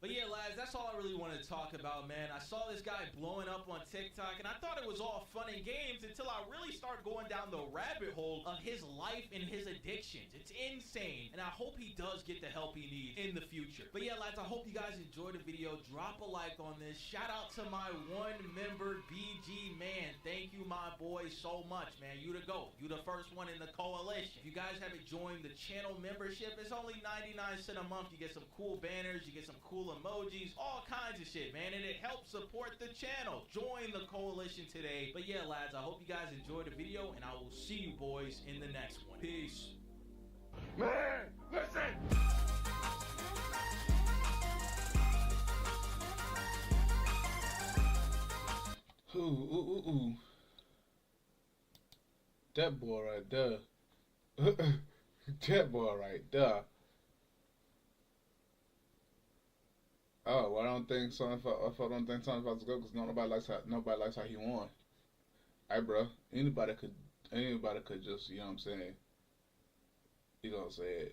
But yeah, lads, that's all I really wanted to talk about, man. I saw this guy blowing up on TikTok, and I thought it was all fun and games until I really started going down the rabbit hole of his life and his addictions. It's insane, and I hope he does get the help he needs in the future. But yeah, lads, I hope you guys enjoyed the video. Drop a like on this. Shout out to my one member, BG Man. Thank you, my boys so much, man. You the GOAT. You the first one in the coalition. If you guys haven't joined the channel membership, it's only 99 cents a month. You get some cool banners, you get some cool emojis, all kinds of shit, man. And it helps support the channel. Join the coalition today. But yeah, lads, I hope you guys enjoyed the video, and I will see you boys in the next one. Peace. Man, listen! Ooh. That boy right there. That boy right there. Oh, well, I don't think something about to go because nobody likes how he won. Hey, bro, anybody could just, you know what I'm saying? You know what I'm saying?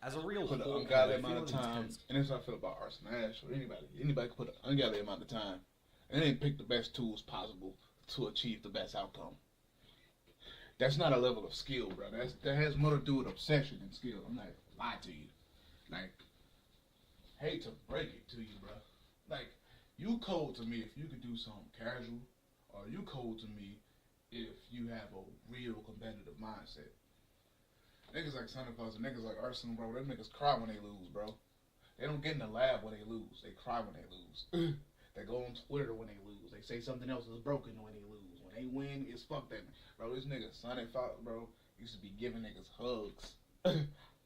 As a real put an Hawk ungodly fan, amount of feeling time, intense- and that's how I feel about Arson Ash or anybody. Anybody can put an ungodly amount of time, and then pick the best tools possible to achieve the best outcome. That's not a level of skill, bro. That has more to do with obsession than skill. I'm not gonna lie to you. Like, hate to break it to you, bro. Like, you cold to me if you could do something casual, or you cold to me if you have a real competitive mindset. Niggas like Santa Claus and niggas like Arson, bro, them niggas cry when they lose, bro. They don't get in the lab when they lose. They cry when they lose. They go on Twitter when they lose. They say something else is broken when they lose. When they win, it's fuck that. Bro, this nigga Sonic Fox, bro, used to be giving niggas hugs.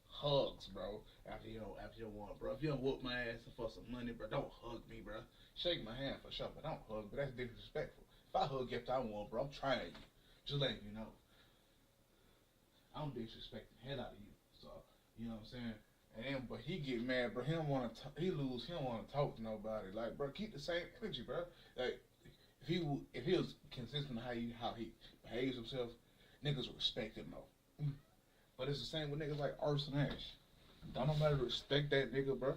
Hugs, bro. After you won, bro. If you don't whoop my ass for some money, bro, don't hug me, bro. Shake my hand for sure, but don't hug. But that's disrespectful. If I hug you after I won, bro, I'm trying you. Just letting you know. I'm disrespecting the hell out of you. So, you know what I'm saying? And then, but he get mad, bro. He don't want to. He lose. He don't want to talk to nobody. Like, bro, keep the same energy, bro. Like, if he was consistent how he behaves himself, niggas would respect him though. But it's the same with niggas like Arson Ash. Don't nobody respect that nigga, bro.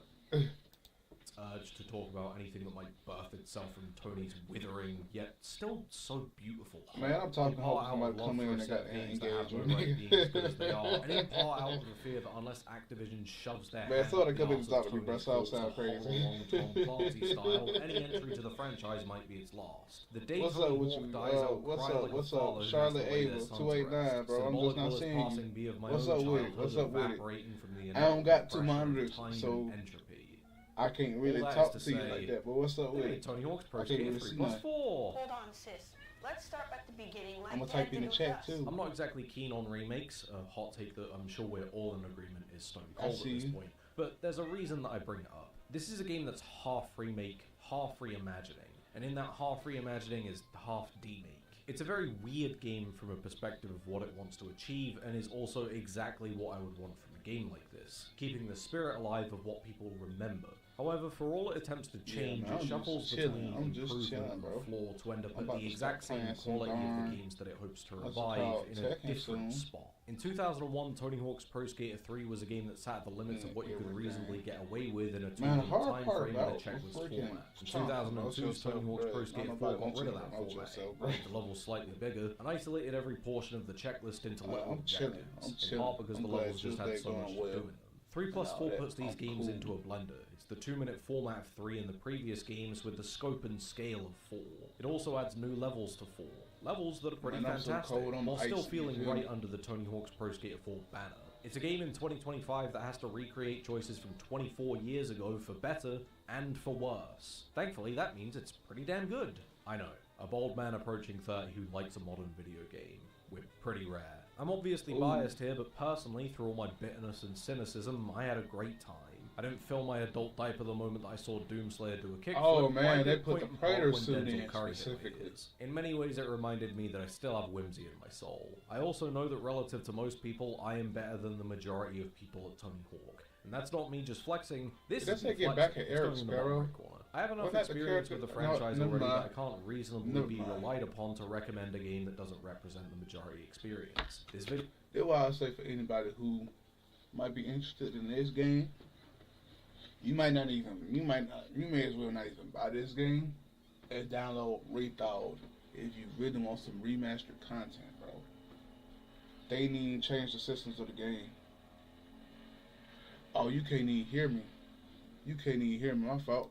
urge to talk about anything that might birth itself from Tony's withering, yet still so beautiful. Man, I'm talking about somebody come in and got engaged with me. And in part out of the fear that unless Activision shoves their Man, hand so the up the company's arse of talking to me, bro. Tony's So I throat sound to hold crazy. along Tom Clancy style, any entry to the franchise might be its last. The day What's Tony up with Hawk you? dies out, What's cry up? like a What's father up? who Charlotte has to lay Ava, their son to 289, rest. bro. I'm just not Symbolic seeing will his you. passing be of my What's own up with it? childhood What's up with it? evaporating from the I don't got two pressure of monitors, time so and entropy. I can't really All that talk is to to you say, like that. But what's up with Hey, it? Tony Hawk's Pro I can't Skater really 3 see plus nothing. 4. Hold on, sis. Let's start at the beginning. Like I'm gonna Dad type in did the with chat us. too. I'm not exactly keen on remakes, a hot take that I'm sure we're all in agreement is stone I cold at see this you. point. But there's a reason that I bring it up. This is a game that's half remake, half reimagining. And in that half reimagining is half demake. It's a very weird game from a perspective of what it wants to achieve, and is also exactly what I would want from a game like this, keeping the spirit alive of what people remember. However, for all it attempts to change, man, I'm it just shuffles chilling. between I'm just improvement chilling, and bro. flaw to end up I'm at about the to exact start same playing some quality of darn- the games that it hopes to what's it revive called? in a Tekken different soon. spot. In 2001, Tony Hawk's Pro Skater 3 was a game that sat at the limits of what you could reasonably get away with in a 2 Man, the minute hard time part frame in a about checklist freaking format. In trying to promote 2002's Tony yourself, Hawk's bro, Pro Skater not 4 nobody got wants rid you of to that promote format, yourself, bro. made the levels slightly bigger, and isolated every portion of the checklist into little I'm chilling. objectives, I'm in chilling. part because I'm the glad levels just had Tuesday so much going to well. do in them. 3 plus And 4 all that. puts these I'm games cool. into a blender. It's the 2-minute format of 3 in the previous games with the scope and scale of 4. It also adds new levels to 4. Levels that are pretty Man, I'm so fantastic, cold on while still ice, you feeling feel me? right under the Tony Hawk's Pro Skater 4 banner. It's a game in 2025 that has to recreate choices from 24 years ago for better and for worse. Thankfully, that means it's pretty damn good. I know, a bold man approaching 30 who likes a modern video game. We're pretty rare. I'm obviously Ooh. biased here, but personally, through all my bitterness and cynicism, I had a great time. I didn't fill my adult diaper the moment that I saw Doomslayer do a kickflip. Oh, but I man, did they put point the and Predator poke when suit Denzel in Curry hit my specifically. ears. In many ways, it reminded me that I still have whimsy in my soul. I also know that relative to most people, I am better than the majority of people at Tony Hawk. And that's not me just flexing. This Let's is me get back flexing. at It's Eric going in the Sparrow. bottom right corner. I have enough Wasn't that the experience with the character? franchise No, never already that mind. I can't reasonably Never be mind. relied upon to recommend a game that doesn't represent the majority experience. This video That's why I say for anybody who might be interested in this game, you may as well not even buy this game and download Rethawed if you really want some remastered content, bro. They need to change the systems of the game. Oh, you can't even hear me. You can't even hear me. My fault.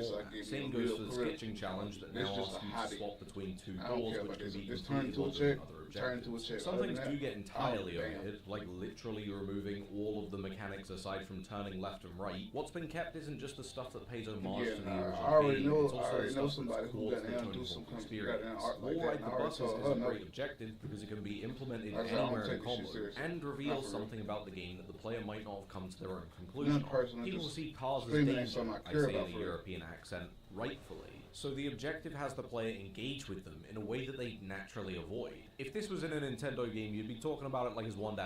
so I format. give you Same a goes real for the correct- sketching challenge that This now just asks a you to hottie. swap between two I don't doors, care which about can this. be This completely turn tool longer than check. other Turn into a objectives. chair. Some Other things than do that, get entirely oh, damn. omitted, like literally removing all of the mechanics aside from turning left and right. What's been kept isn't just the stuff that pays homage Yeah, to the nah, original I already game, know. it's I also the already know stuff somebody that's who core to got the down Tony do Hawk some experience. goddamn art like Wall that. Ride And the I already Buses told is her a no. great objective because it can be implemented That's how I'm anywhere in a taking shit combo seriously. and Not reveal for something real. about the game that the player might not have come to their own conclusion None on. personal, People just see cars as streaming ain't danger, something I I care say about in a for real. European accent, rightfully. So the objective has the player engage with them in a way that they naturally avoid. If this was in a Nintendo game, you'd be talking about it like it's 1-1.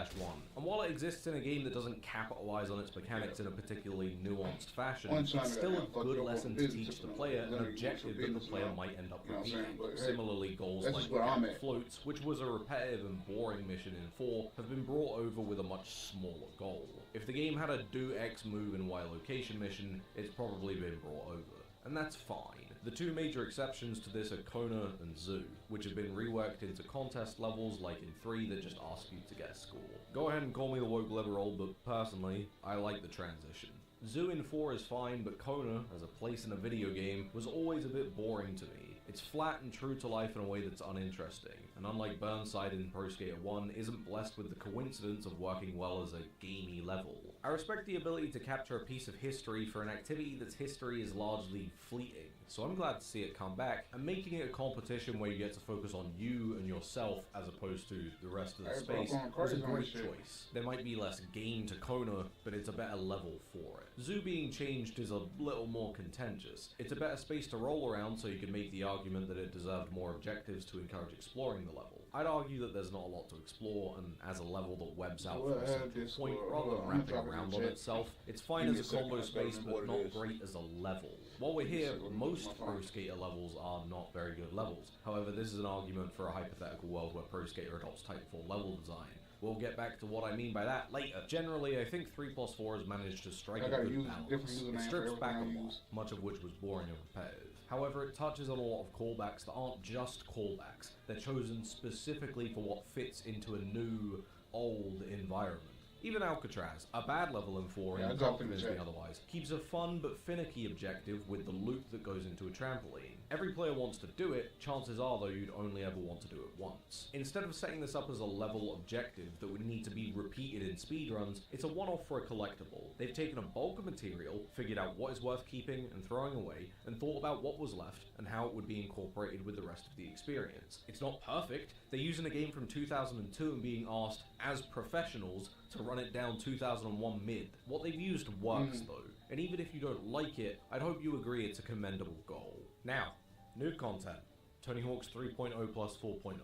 And while it exists in a game that doesn't capitalize on its mechanics in a particularly nuanced fashion, One it's time still that a fuck good your lesson to business teach the if player you an don't objective want that the business player now. might end up You know what I'm repeating. saying? But, hey, Similarly, goals that's like just where I'm Captain at. Floats, which was a repetitive and boring mission in 4, have been brought over with a much smaller goal. If the game had a do X move in Y location mission, it's probably been brought over. And that's fine. The two major exceptions to this are Kona and Zoo, which have been reworked into contest levels like in 3 that just ask you to get a score. Go ahead and call me the woke liberal, but personally, I like the transition. Zoo in 4 is fine, but Kona, as a place in a video game, was always a bit boring to me. It's flat and true to life in a way that's uninteresting, and unlike Burnside in Pro Skater 1, isn't blessed with the coincidence of working well as a gamey level. I respect the ability to capture a piece of history for an activity that's history is largely fleeting, so I'm glad to see it come back, and making it a competition where you get to focus on you and yourself as opposed to the rest of the Hey, bro, space going was a crazy on great this shit. choice. There might be less game to Kona, but it's a better level for it. Zoo being changed is a little more contentious. It's a better space to roll around, so you can make the argument that it deserved more objectives to encourage exploring the level. I'd argue that there's not a lot to explore, and as a level that webs out Well, from a central this point will- rather hold than on, I'm wrapping talking around to on Jet. itself, it's fine Give me as a a second, combo I gotta space, remember but what it not is. great as a level. While we're Give me a here, second, let me most get my Pro phone. Skater levels are not very good levels. However, this is an argument for a hypothetical world where Pro Skater adopts Titanfall level design. We'll get back to what I mean by that later. Generally, I think 3+4 has managed to strike I a gotta good use balance. different It usernames for strips back a everything I lot, use. much of which was boring and repetitive. However, it touches on a lot of callbacks that aren't just callbacks. They're chosen specifically for what fits into a new, old environment. Even Alcatraz, a bad level in 4 Yeah, I and dropped can't in the convince me chat. otherwise, keeps a fun but finicky objective with the loop that goes into a trampoline. Every player wants to do it, chances are though you'd only ever want to do it once. Instead of setting this up as a level objective that would need to be repeated in speedruns, it's a one-off for a collectible. They've taken a bulk of material, figured out what is worth keeping and throwing away, and thought about what was left and how it would be incorporated with the rest of the experience. It's not perfect, they're using a game from 2002 and being asked, as professionals, to run it down 2001 mid. What they've used works though, and even if you don't like it, I'd hope you agree it's a commendable goal. Now, new content. Tony Hawk's 3.0 plus 4.0.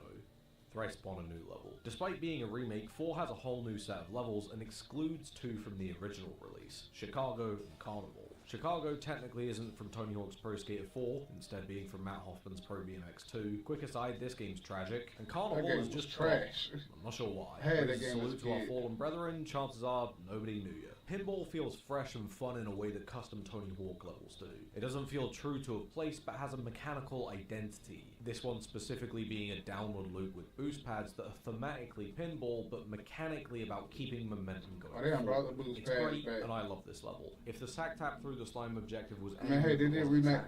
Thrice spawn a new level. Despite being a remake, 4 has a whole new set of levels and excludes 2 from the original release, Chicago and Carnival. Chicago technically isn't from Tony Hawk's Pro Skater 4, instead being from Matt Hoffman's Pro BMX 2. Quick aside, this game's tragic, and Carnival game is was just trash. trash. I'm not sure why. I had But that as a game as a salute to our kid. fallen brethren, chances are nobody knew you. Pinball feels fresh and fun in a way that custom Tony Hawk levels do. It doesn't feel true to a place, but has a mechanical identity. This one specifically being a downward loop with boost pads that are thematically pinball, but mechanically about keeping momentum going. Oh, damn, bro, forward. the boost It's pads great, back. and I love this level. If the sack tap through the slime objective was I mean, hey, they did remake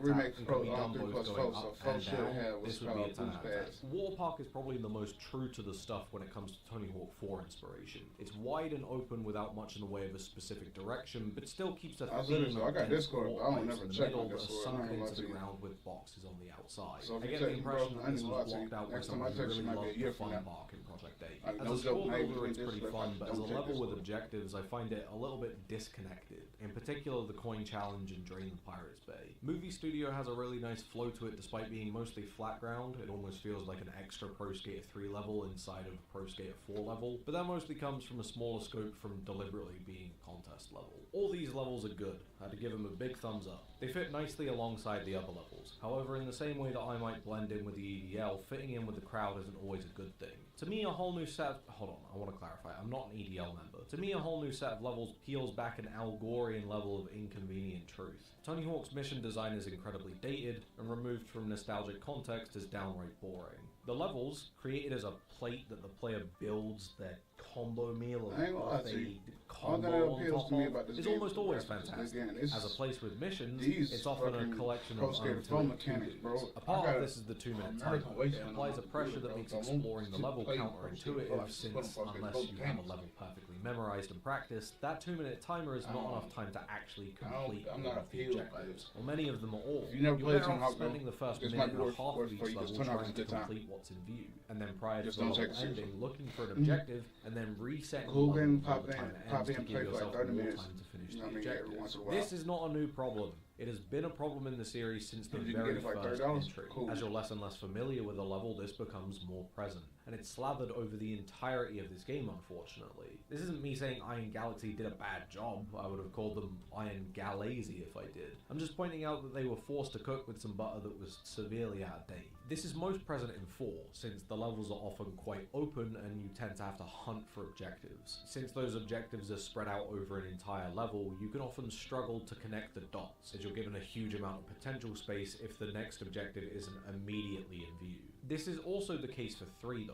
Pro Pro 3+4, so 4 should have what's this would be a called 10 boost out of 10. pads. Water Park is probably the most true to the stuff when it comes to Tony Hawk 4 inspiration. It's wide and open without much in the way of a specific direction, but still keeps a I was theme literally- I of got dense Discord, wall but I don't pipes never in the check middle my that are Discord. sunk I ain't gonna into lie the to you. ground with boxes on the outside. So if I you get check the me, impression bro, that I this ain't was gonna lie to blocked you. out by Next time I someone who text you, really might be a loved year the from fun now. bark in Project 8. Like, As no a joke, score maybe builder, we it's just pretty like, fun, but as a don't take level this with one. objectives, I find it a little bit disconnected. In particular, the coin challenge and Drain the Pirates Bay. Movie Studio has a really nice flow to it despite being mostly flat ground. It almost feels like an extra Pro Skater 3 level inside of Pro Skater 4 level, but that mostly comes from a smaller scope from deliberately being a contest level. All these levels are good. I had to give them a big thumbs up. They fit nicely alongside the other levels. However, in the same way that I might blend in with the EDL, fitting in with the crowd isn't always a good thing. To me, a whole new set of... Hold on, I want to clarify. I'm not an EDL member. To me, a whole new set of levels peels back an Algorian level of inconvenient truth. Tony Hawk's mission design is incredibly dated, and removed from nostalgic context is downright boring. The levels, created as a plate that the player builds their combo meal I ain't gonna lie of to you. a All that combo on appeals top to me of about this is game almost is the always graphics. fantastic. Again, it's As a place with missions, these it's often a fucking collection Pro of Skater untold 4 mechanics, bro. to-dos. A I part got of this is the 2-minute American timer. Wasteland It on applies a the pressure computer, that bro. makes So I won't exploring the level play Pro counterintuitive, Skater 4 since like this, unless both you have a games. level perfectly memorized and practiced, that 2-minute timer is not enough time to actually complete I'm all not of the appealed by objectives. this. Well, many of them are all. If you never You're played better Tony off Hawk, bro, spending the first this minute might be and a worth half for of each you, 'cause level Tony Hawk's trying a to good time. complete what's in view, and then prior to Just the don't level take it seriously. ending, looking for an objective, and then resetting the Cool level game, before pop the in, timer pop ends in, to play give for like yourself 30 more minutes. time to finish You know the what I mean? Every objectives. once in a while. This is not a new problem. It has been a problem in the series since the If you can very get it for like first $30, entry. cool. As you're less and less familiar with a level, this becomes more present, and it's slathered over the entirety of this game, unfortunately. This isn't me saying Iron Galaxy did a bad job. I would have called them Iron Galazy if I did. I'm just pointing out that they were forced to cook with some butter that was severely out of date. This is most present in 4, since the levels are often quite open and you tend to have to hunt for objectives. Since those objectives are spread out over an entire level, you can often struggle to connect the dots, as you're given a huge amount of potential space if the next objective isn't immediately in view. This is also the case for 3 though,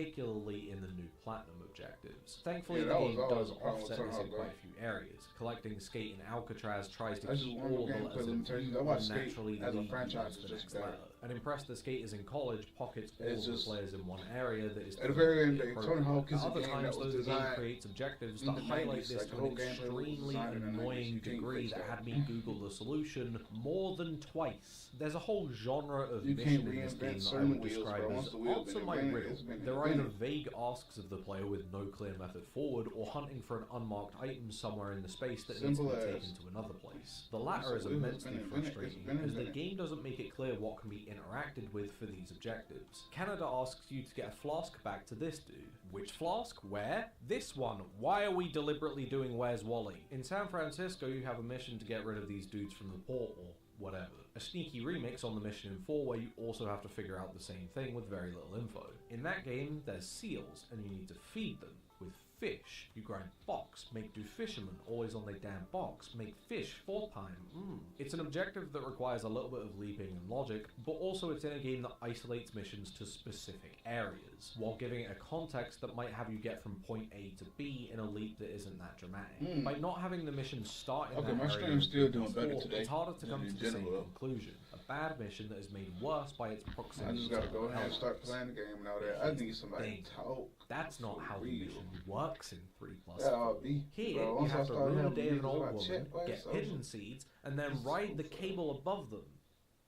particularly in the new Platinum objectives. Thankfully, Yeah, the that game was always does a problem with offset Tony this in Hawk, quite though. a few areas. Collecting Skate and Alcatraz tries to That's just keep one all of the gameplay letters in limitation. view I watched and Skate naturally as a lead you franchise to is the just next better. letter. And Impress the Skaters in college pockets all It's of the just- players in one area that is At the very end, completely Tony Hawk is At a other game times, that was though, the game designed creates objectives in that the highlight 90s, this like, to the an whole gameplay was extremely designed in the 90s. annoying You can't degree fix that that. had me Google the solution more than twice. There's a whole genre of You mission can't in this reinvent game that I certain would wheels, describe bro. as Once the wheel's answer been my invented, riddle. it's been They're either invented. vague asks of the player with no clear method forward, or hunting for an unmarked item somewhere in the space that needs to Simple be as. taken to another place. The latter So is it was immensely been invented. It's frustrating been because the invented. game doesn't make it clear what can be interacted with for these objectives. Canada asks you to get a flask back to this dude. Which flask? Where? This one. Why are we deliberately doing Where's Wally? In San Francisco, you have a mission to get rid of these dudes from the port or whatever. A sneaky remix on the mission in 4 where you also have to figure out the same thing with very little info. In that game, there's seals and you need to feed them. With fish, you grind box, make do fishermen, always on their damn box, make fish 4 time. It's an objective that requires a little bit of leaping and logic, but also it's in a game that isolates missions to specific areas, while giving it a context that might have you get from point A to B in a leap that isn't that dramatic. By not having the mission start in Okay, that my area stream's still doing before, better today it's harder to than come in to the same general. conclusion. A bad mission that is made worse by its I proximity just gotta to go ahead and elements. start playing the game and all that. I need somebody to talk. That's not how the real. mission works in 3+. Yeah, I'll be. Here, Bro, you once I have to start ruin the having day of an videos old about woman, chat, boy, get so- pigeon seeds, and then ride the cable above them.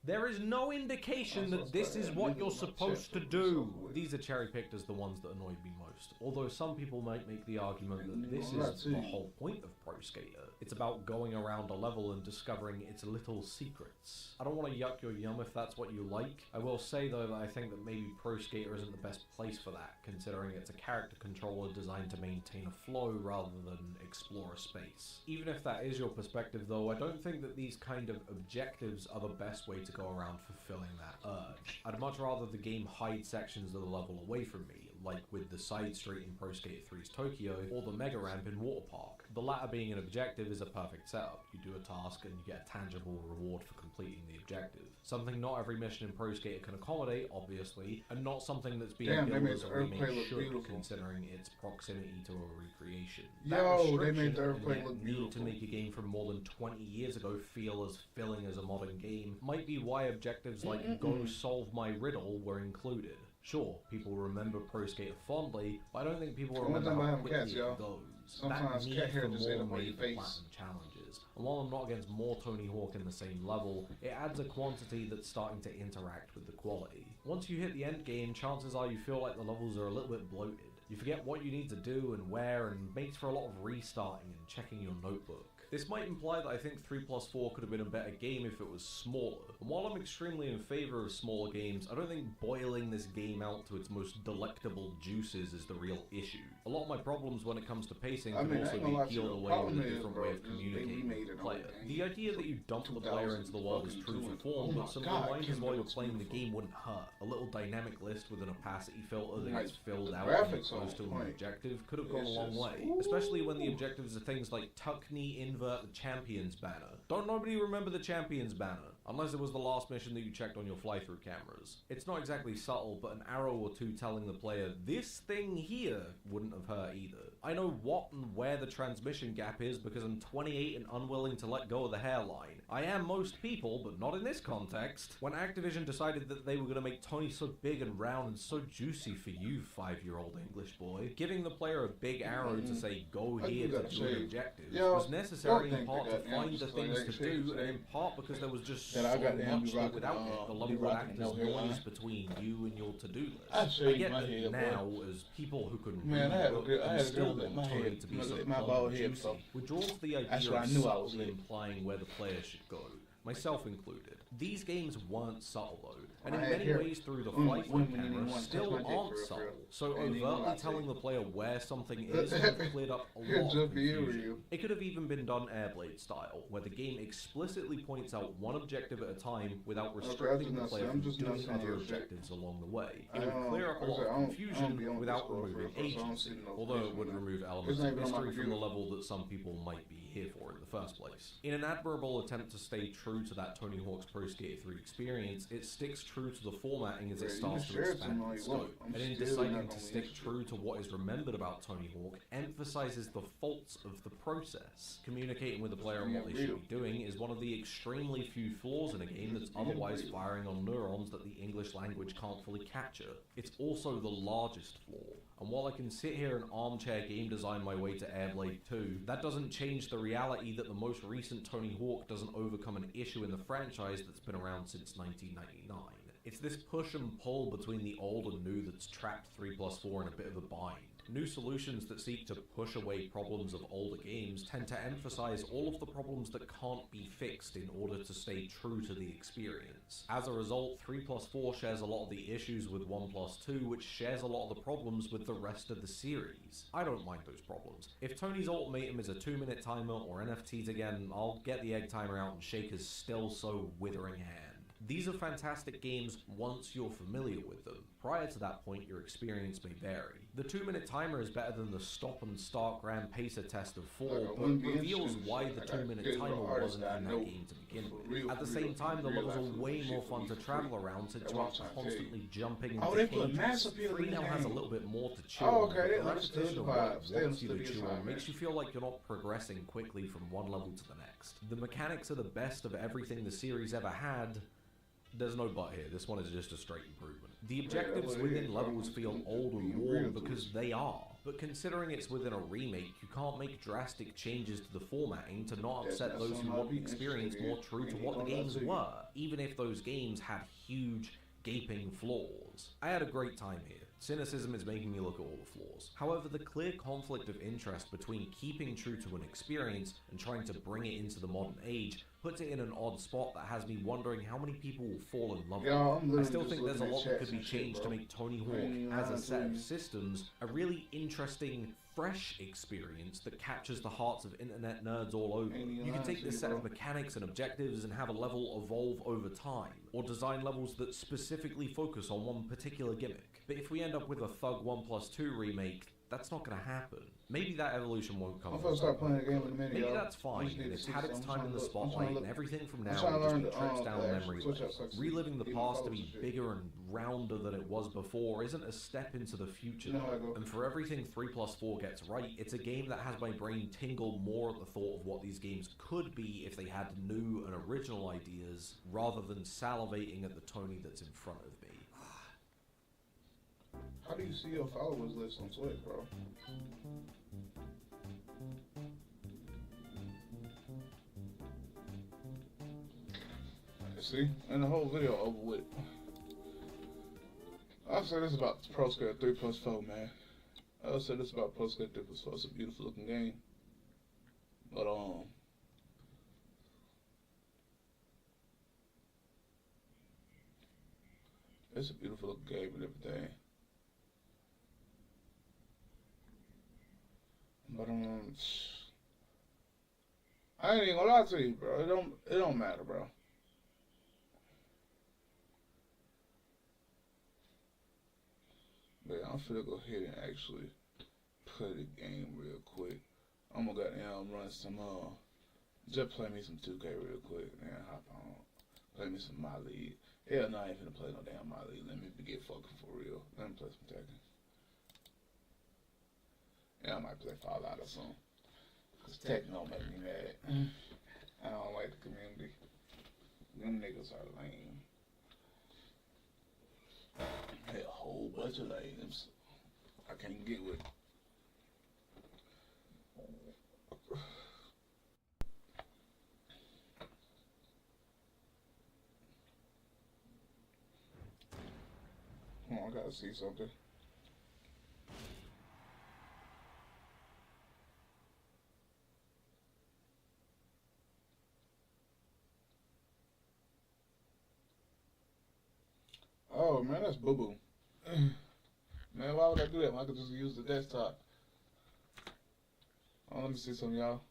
There is no indication that this is what you're supposed to do. These are cherry-picked as the ones that annoyed me most. Although some people might make the argument that this is the whole point of Pro Skater. It's about going around a level and discovering its little secrets. I don't want to yuck your yum if that's what you like. I will say though that I think that maybe Pro Skater isn't the best place for that, considering it's a character controller designed to maintain a flow rather than explore a space. Even if that is your perspective though, I don't think that these kind of objectives are the best way to go around fulfilling that urge. I'd much rather the game hide sections of the level away from me, like with the side street in Pro Skater 3's Tokyo, or the mega ramp in Water Park. The latter being an objective is a perfect setup. You do a task and you get a tangible reward for completing the objective. Something not every mission in Pro Skater can accommodate, obviously, and not something that's being Damn, they billed made as a the Earthquake remake look should, beautiful. considering its proximity to a recreation. Yo, they restriction made the and Earthquake yet look need to beautiful. make a game from more than 20 years ago feel as filling as a modern game might be why objectives like Go Solve My Riddle were included. Sure, people remember Pro Skater fondly, but I don't think people One remember thing how about quickly cats, it y'all. goes. Sometimes that cat need hair for just more end up on made your for face. platinum challenges. And while I'm not against more Tony Hawk in the same level, it adds a quantity that's starting to interact with the quality. Once you hit the end game, chances are you feel like the levels are a little bit bloated. You forget what you need to do and where, and makes for a lot of restarting and checking your notebook. This might imply that I think 3+4 could have been a better game if it was smaller. And while I'm extremely in favor of smaller games, I don't think boiling this game out to its most delectable juices is the real issue. A lot of my problems when it comes to pacing I can mean, I also ain't gonna be lie to you, peeled the away with problem a is, different bro, way of is they communicating remade with the an player. old game. The idea that you dump the player into the world is true to form, but some God, reminders Kingdom while you're looks playing the beautiful. game wouldn't hurt. A little dynamic list with an opacity filter that Like, gets filled the out when you graphics on close to an point. objective could have gone a It's long just- way. Especially when the objectives are things like tuck knee invert the Champions banner. Don't nobody remember the Champions banner? unless it was the last mission that you checked on your fly-through cameras. It's not exactly subtle, but an arrow or two telling the player, this thing here, wouldn't have hurt either. I know what and where the transmission gap is because I'm 28 and unwilling to let go of the hairline. I am most people, but not in this context. When Activision decided that they were going to make Tony so big and round and so juicy for you, 5-year-old English boy, giving the player a big arrow to say, go here to do an objective, was necessary in part to find the things to do, and in part because there was just so much that without it, the level would act as noise between you and your to-do list. I get that now, as people who can read still want Tony to be so plump and juicy, we're drawn to the idea of subtly implying where the player should go, myself included. These games weren't subtle though, and in many ways through the fly-through camera still aren't subtle, so overtly telling the player where something is would have cleared up a lot of confusion. It could have even been done Airblade style, where the game explicitly points out one objective at a time without restricting the player from doing other objectives along the way. It would clear up a lot of confusion without removing agency, although it would remove elements of mystery from the level that some people might be here for in the first place. In an admirable attempt to stay true to that Tony Hawk's Pro Skater 3 experience, it sticks true to the formatting as it starts to expand its scope, and in deciding to stick true to what is remembered about Tony Hawk, emphasizes the faults of the process. Communicating with the player on what they should be doing is one of the extremely few flaws in a game that's otherwise firing on neurons that the English language can't fully capture. It's also the largest flaw, and while I can sit here and armchair game design my way to Airblade 2, that doesn't change the reality that the most recent Tony Hawk doesn't overcome an issue in the franchise that's been around since 1999. It's this push and pull between the old and new that's trapped 3+4 in a bit of a bind. New solutions that seek to push away problems of older games tend to emphasize all of the problems that can't be fixed in order to stay true to the experience. As a result, 3+4 shares a lot of the issues with 1+2, which shares a lot of the problems with the rest of the series. I don't mind those problems. If Tony's ultimatum is a 2-minute timer or NFTs again, I'll get the egg timer out and shake his still so withering hand. These are fantastic games once you're familiar with them. Prior to that point, your experience may vary. The 2-minute timer is better than the stop and start grand pacer test of 4, but reveals why the 2-minute timer wasn't in that game to begin with. At the same time, the levels are way more fun to travel around since you aren't constantly jumping into cages. 3 now has a little bit more to chew on, but the repetition of what it wants you to chew on makes you feel like you're not progressing quickly from one level to the next. The mechanics are the best of everything the series ever had. There's no but here, this one is just a straight improvement. The objectives within levels feel old and worn because they are, but considering it's within a remake, you can't make drastic changes to the formatting to not upset those who want the experience more true to what the games were, even if those games had huge, gaping flaws. I had a great time here. Cynicism is making me look at all the flaws. However, the clear conflict of interest between keeping true to an experience and trying to bring it into the modern age puts it in an odd spot that has me wondering how many people will fall in love with it. I still think there's a lot that could be changed to make Tony Hawk, as a set of systems, a really interesting, fresh experience that captures the hearts of internet nerds all over. You can take this set of mechanics and objectives and have a level evolve over time, or design levels that specifically focus on one particular gimmick. But if we end up with a Thug 1+2 remake, that's not going to happen. Maybe that evolution won't come. Maybe that's fine, and it's had its time in the spotlight, and everything from now will just be trips down memory lane. Reliving the past to be bigger and rounder than it was before isn't a step into the future, and for everything 3+4 gets right, it's a game that has my brain tingle more at the thought of what these games could be if they had new and original ideas, rather than salivating at the Tony that's in front of me. How do you see your followers list on Twitch, bro? See? And the whole video over with. I'll say this about Pro Skater 3+4, man. I'll say this about Pro Skater 3+4. It's a beautiful looking game. But, it's a beautiful looking game and everything. But I ain't even gonna lie to you, bro. It don't matter, bro. But I'm finna go ahead and actually play the game real quick. I'm gonna run some just play me some 2K real quick and then hop on. Play me some My League. Hell no, I ain't finna play no damn My League. Let me get fucking for real. Let me play some Tekken. Yeah, I might play Fallout or something. Cause Tekken don't make me mad. I don't like the community. Them niggas are lame. Hey, a whole bunch of lames. I can't get with. Hold on, I gotta see something. Oh man, that's boo boo. Man, why would I do that? I could just use the desktop. Oh, let me see some, y'all.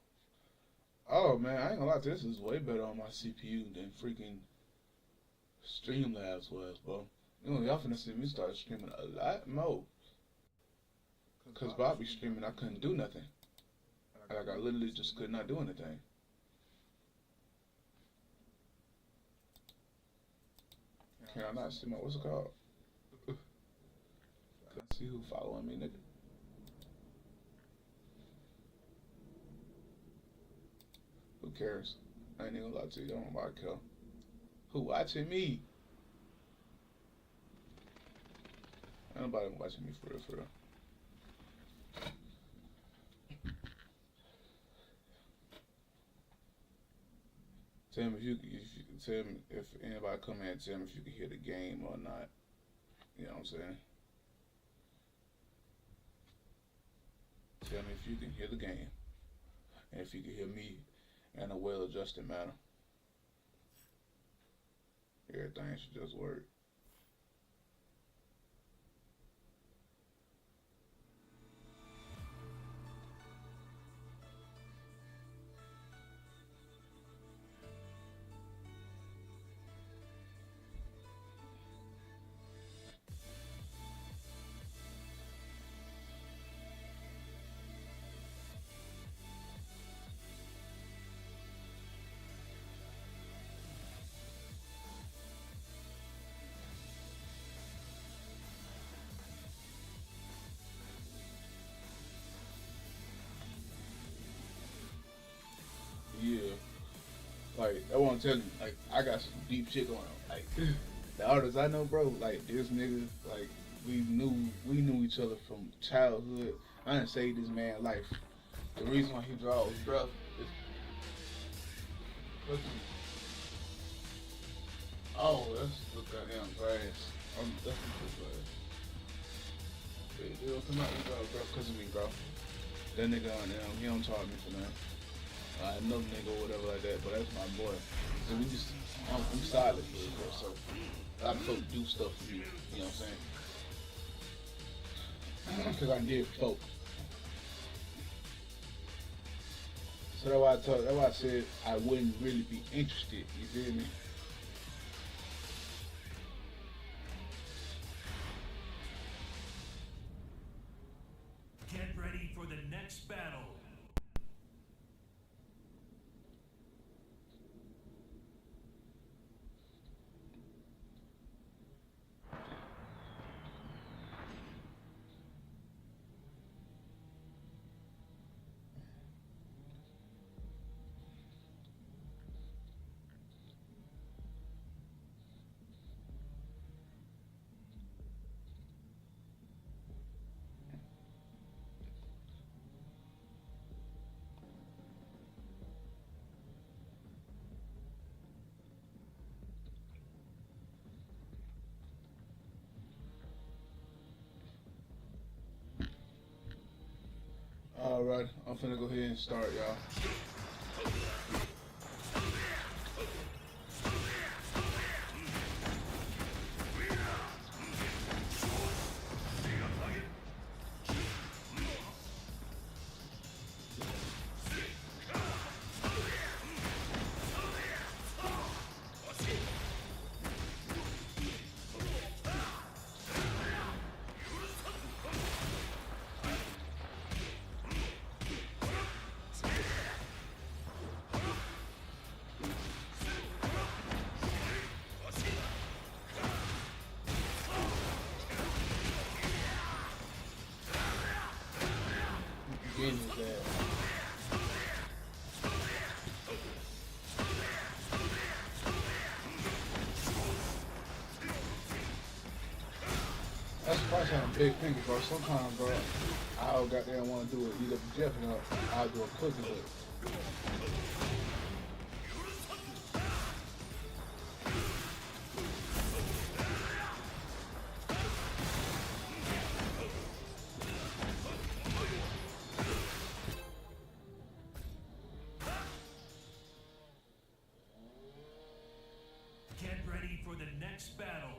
Oh man, I ain't gonna lie to you, this is way better on my CPU than freaking Streamlabs was, bro. You know, y'all finna see me start streaming a lot more. Cause Bobby streaming, I couldn't do nothing. Like I literally just could not do anything. Can I not see my, what's it called? Can I see who following me, nigga? Who cares? I ain't even gonna lie to you, I don't want to kill. Who watching me? Ain't nobody watching me for real, for real. Tell me tell me if anybody come in and tell me if you can hear the game or not. You know what I'm saying? Tell me if you can hear the game. And if you can hear me in a well-adjusted manner. Everything should just work. Yeah. Like, I want to tell you, like, I got some deep shit going on. Like, the artists I know, bro, like, this nigga, like, we knew each other from childhood. I done saved this man's life. The reason why he draws rough is... Oh, that's the goddamn grass. That's the grass. It don't come out, he draws rough because of me, bro. That nigga on them, he don't charge me for that. Another nigga or whatever like that, but that's my boy. So we just, I'm solid for it, bro. So a lot of folks do stuff for you, you know what I'm saying? Because I give folk. So that's why I said I wouldn't really be interested, you feel me? Get ready for the next battle. Alright, I'm finna go ahead and start, y'all. Getting his ass. That's the price on a big finger, bro. Sometimes, bro, I'll goddamn want to do it. Eat up the Jeff and I'll do a cookie with it. Get ready for the next battle.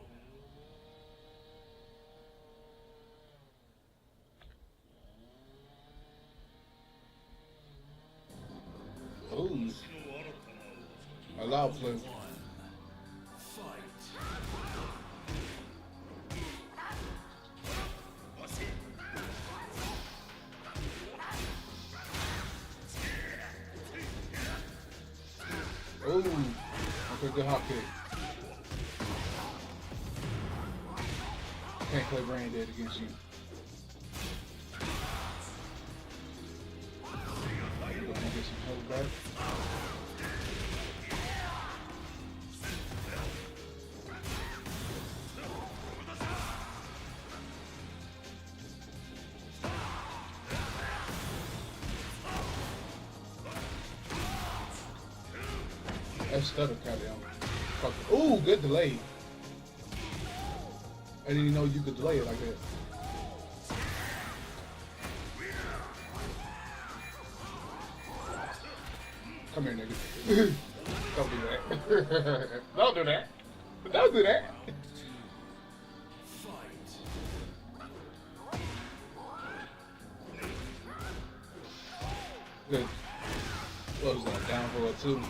Ooh. A loud play. Ooh. Okay, good hop kick. Can't play Brain Dead against you. You're gonna get some help back. That stutter cut him. Ooh, good delay. I didn't even know you could delay it like that. Come here, nigga. Don't do that. Don't do that. Don't do that. Good. What was that? Down for a 2.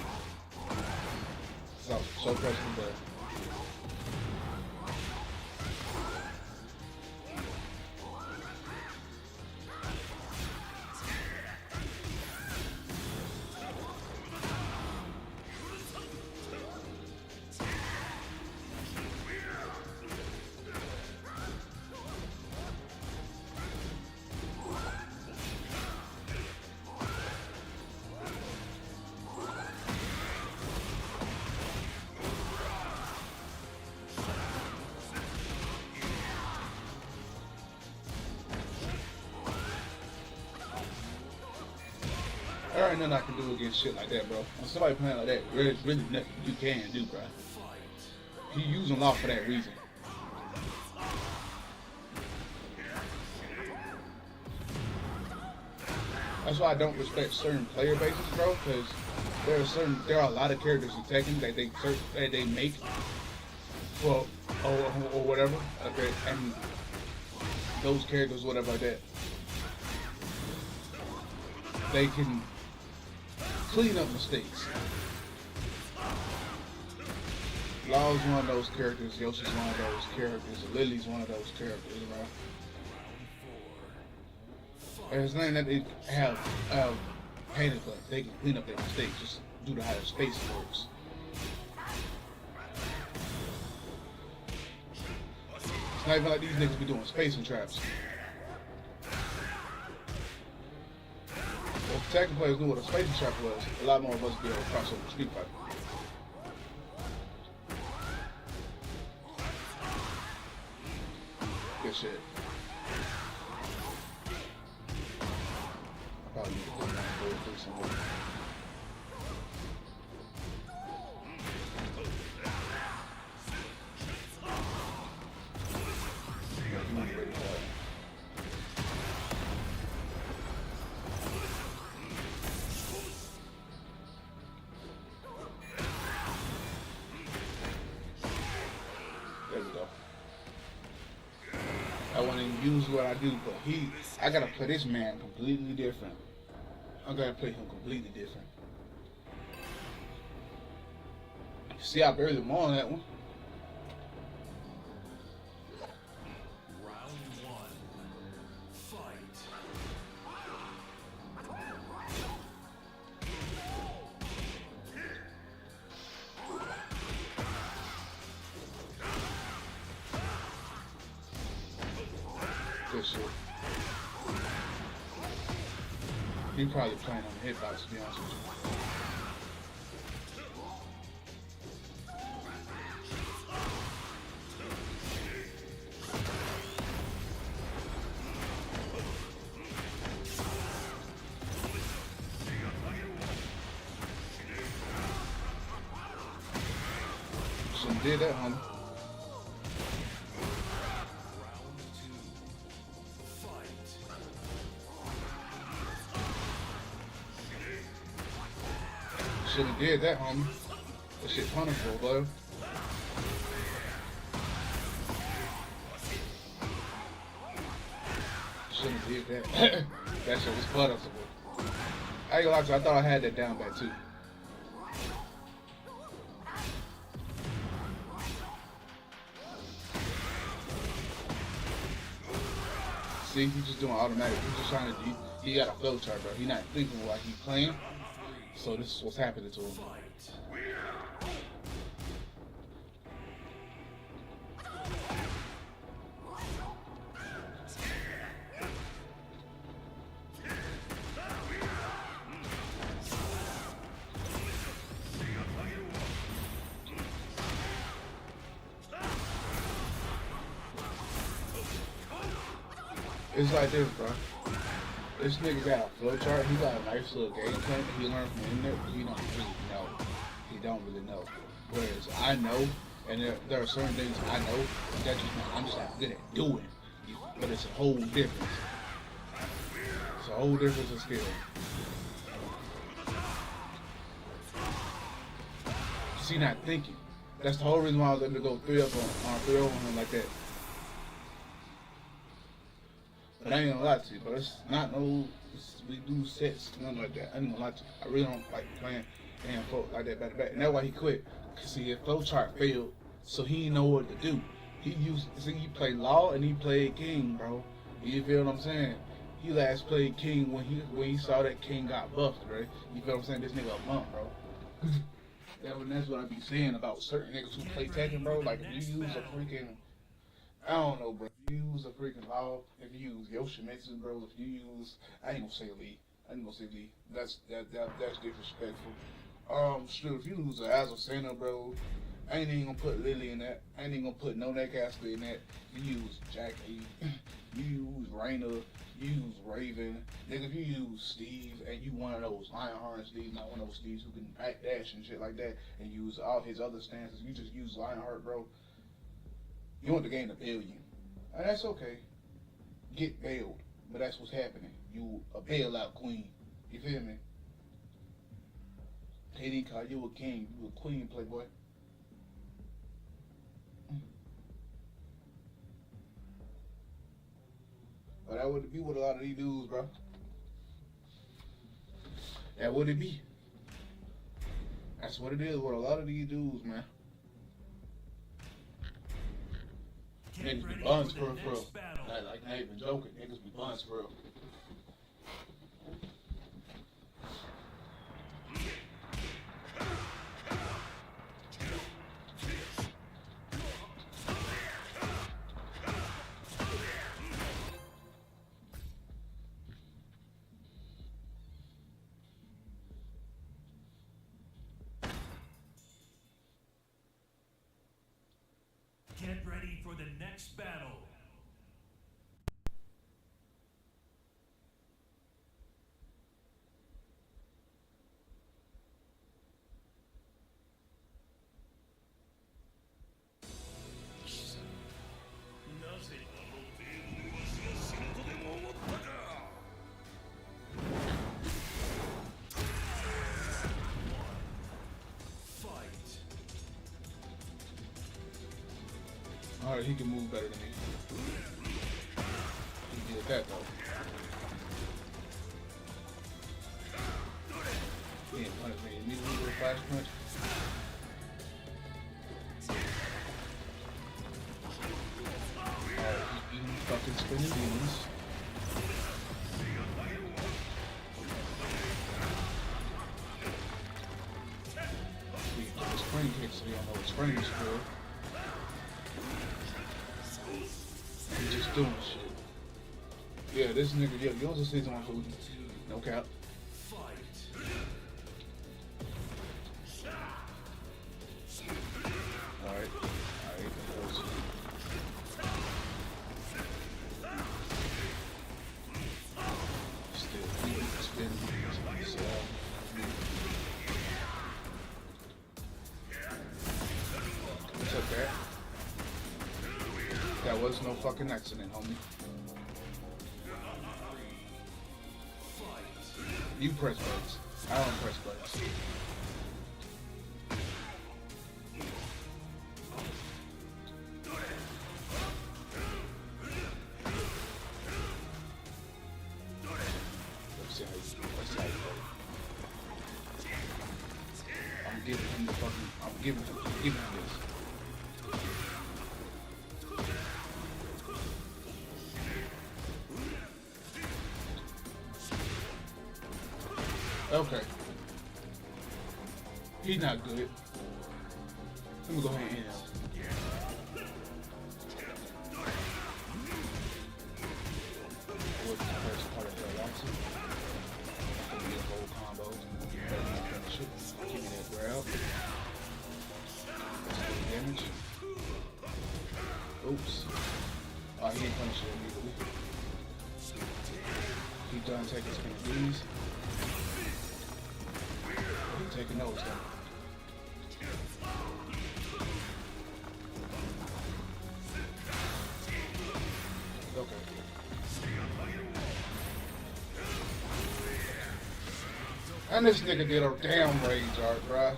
So pressing there. There ain't nothing I can do against shit like that, bro. When somebody playing like that, there's really nothing you can do, bro. You use them off for that reason. That's why I don't respect certain player bases, bro, because there are a lot of characters in Tekken that they make for or whatever, okay, and those characters, whatever like that, they can clean up mistakes. Law's one of those characters, Yoshi's one of those characters, Lily's one of those characters, you know. There's nothing that they have painted, but they can clean up their mistakes just due to how the space works. It's not even like these niggas be doing spacing traps. If Tekken players knew what a spacing trap was, a lot more of us would be able to cross over Street Fighter. Good shit. I probably need to go down and go through some more. There we go. I want to use what I do, but I gotta play this man completely different. I gotta play him completely different. See, I buried him on that one. Round 1. Fight. Good shit. He probably playing on the hitbox, to be honest with you. Shouldn't did that, homie. Should've did that, homie. That shit punishable, bro. Should've did that. That shit was punishable. I ain't gonna lie to you, I thought I had that down back too. See, he's just doing automatic. He's just trying to, he got a flow chart, bro. He's not thinking like he's playing. So this is what's happening to him. It's like this, bro. This nigga got a flow chart. He got a nice little game plan that he learned from the internet, but he don't really know. He don't really know. Whereas I know, and there are certain things I know that I'm just not good at doing. But it's a whole difference. It's a whole difference of skill. See, not thinking. That's the whole reason why I was able to go 3-up on 3-0 on him like that. But I ain't gonna lie to you, but it's not no, we do sets, nothing like that. I ain't gonna lie to you. I really don't like playing damn folk like that back to back. And that's why he quit. Cause see, his flow chart failed, so he didn't know what to do. He played Law and he played King, bro. You feel what I'm saying? He last played King when he saw that King got buffed, right? You feel what I'm saying? This nigga a bump, bro. That's what I be saying about certain niggas who play Tekken, bro. Like if you use a freaking, I don't know, bro. If you use a freaking Law, if you use Yoshimitsu, bro, if you use, I ain't gonna say Lee. That's disrespectful. If you use an Azucena, bro, I ain't even gonna put Lily in that. I ain't even gonna put No Neck Ashley in that. You use Jackie, you use Raina, you use Raven. Nigga, if you use Steve and you one of those Lionheart Steve, not one of those Steves who can back dash and shit like that, and use all his other stances, you just use Lionheart, bro. You want the game to bail you. And that's okay. Get bailed. But that's what's happening. You a bailout queen. You feel me? They didn't call you a king. You a queen, playboy. But that would be what a lot of these dudes, bro. That would it be. That's what it is with a lot of these dudes, man. Niggas be buns for real. Like not even joking. Niggas be buns for real. Get ready for the next battle. Alright, he can move better than me. He did that though. He didn't punish me immediately with a flash punch. Alright, he's eating fucking spinning demons. See, spring kicks, so you don't know what spring is for. He's just doing shit. Yeah, this nigga, yours is season 1 food. No cap. Alright. Took that. That was no fucking accident, homie. You press buttons. I don't press buttons. Let's see how you play. I'm giving him the fucking. I'm giving him this. Okay. He's not good. Let me go ahead and end him. What's the first part of the action? Give me a whole combo. Finish it. Give me that grab. Let's do damage. Oops. Oh, he ain't punishing it immediately. He done taking spin of these. Taking those down. Okay. And this nigga did a damn rage art, bruh.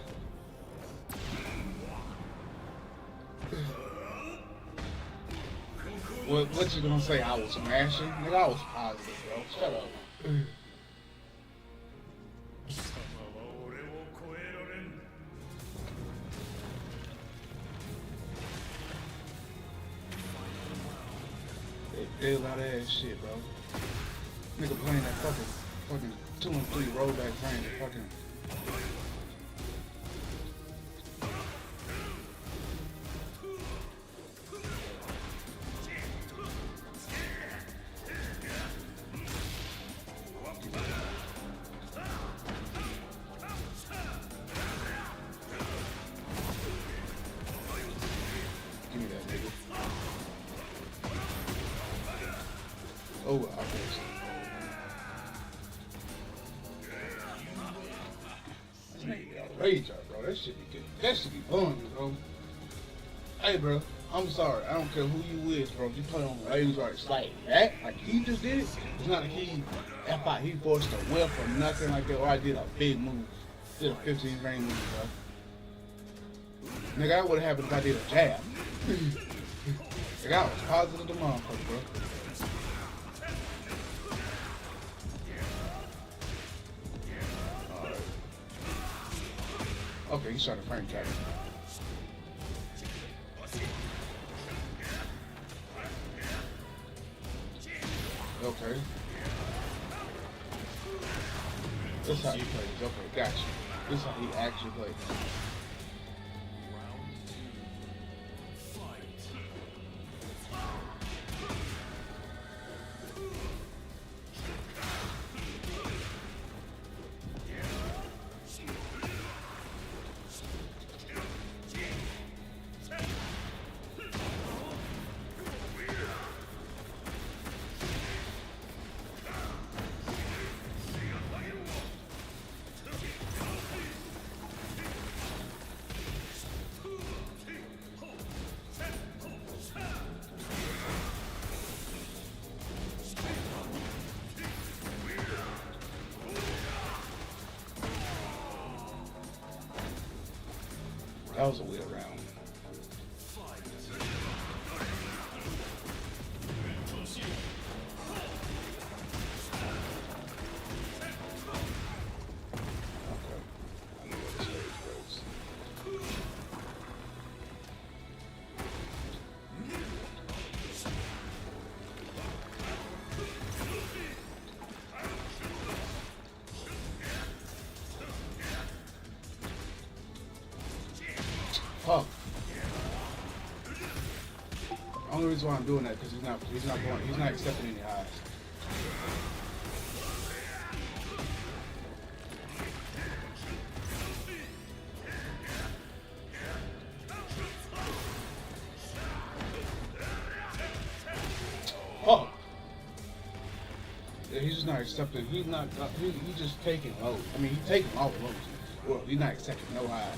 What you gonna say? I was smashing? Nigga, I was positive, bro. Shut up. They a lot of ass shit, bro. Nigga playing that fucking 2 and 3 rollback frame, fucking. Give me that, nigga. Oh, I guess. This nigga got a rage art, bro. That shit be good. That shit be fun, bro. Hey, bro. I'm sorry. I don't care who you is, bro. If you play on rage arts like that, like he just did it, it's not like he forced a whip or nothing like that, or I did a big move. Did a 15 range move, bro. Nigga, that would have happened if I did a jab. Nigga, I was positive the motherfucker, bro. Okay, he's trying to frame catch. Okay. This is how he plays. Okay, gotcha. This is how he actually plays. That was a weird round. Fuck. Only reason why I'm doing that because he's not accepting any highs. fuck. Yeah, he's just not accepting. He's not. He's just taking lows. I mean, he's taking all the lows. Well, he's not accepting no highs.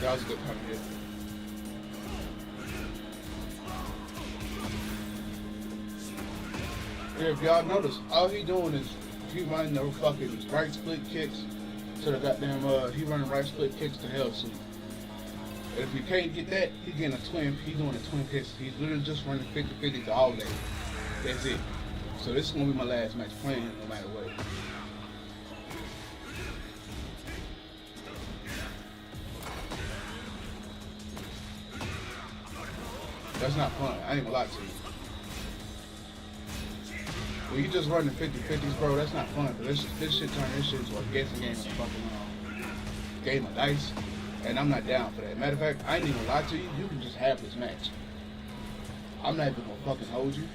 That was a good kind of hit. Yeah, if y'all notice, all he doing is he running the fucking right split kicks to the goddamn, he running right split kicks to hell sweep. And if you can't get that, he's getting a twin, he's doing a twin piss. He's literally just running 50-50 to all day. That's it. So this is going to be my last match playing him no matter what. That's not fun. I ain't gonna lie to you. When you just running 50-50s, bro, that's not fun. This shit turned this shit into a guessing game of fucking game of dice. And I'm not down for that. Matter of fact, I ain't even gonna lie to you. You can just have this match. I'm not even gonna fucking hold you.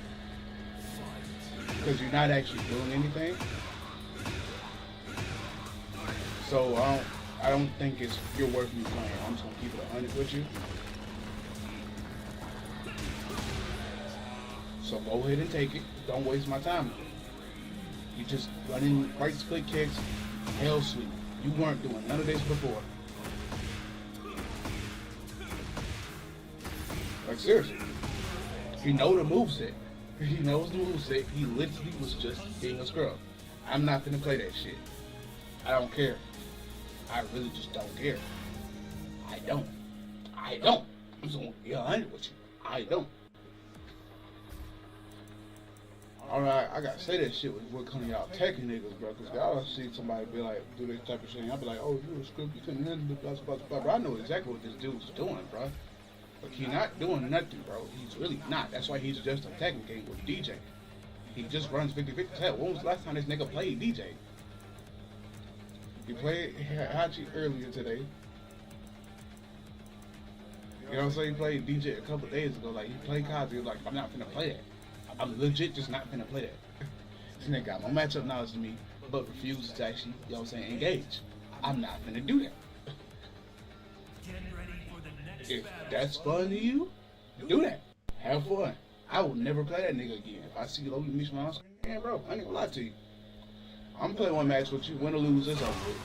Because you're not actually doing anything. So I don't think you're worth me playing. I'm just gonna keep it 100 with you. So go ahead and take it. Don't waste my time. You just running right split kicks, hell sweep. You weren't doing none of this before. Like seriously. He know the moveset. He knows the moveset. He literally was just being a scrub. I'm not gonna play that shit. I don't care. I really just don't care. I don't. I'm just gonna be 100 with you. I don't. Alright, I gotta say that shit with kind of y'all techie niggas, bro, because y'all see somebody be like, do this type of shit, and I'll be like, oh, you a script, you couldn't handle it, blah, blah, blah, blah. I know exactly what this dude's doing, bro. But he's not doing nothing, bro. He's really not. That's why he's just a Tekken game with DJ. He just runs 50-50. Hell, when was the last time this nigga played DJ? He played Hachi earlier today. You know what I'm saying? He played DJ a couple days ago. Like, he played Kazi. He was like, I'm not finna play that. I'm legit just not finna play that. This nigga got more matchup knowledge than me, but refuses to actually, you know what I'm saying, engage. I'm not finna do that. If that's fun to you, do that. Have fun. I will never play that nigga again. If I see you Logan Mishman, I'm saying, man, bro, I ain't gonna lie to you. I'm playing one match with you. Win or lose, it's over with.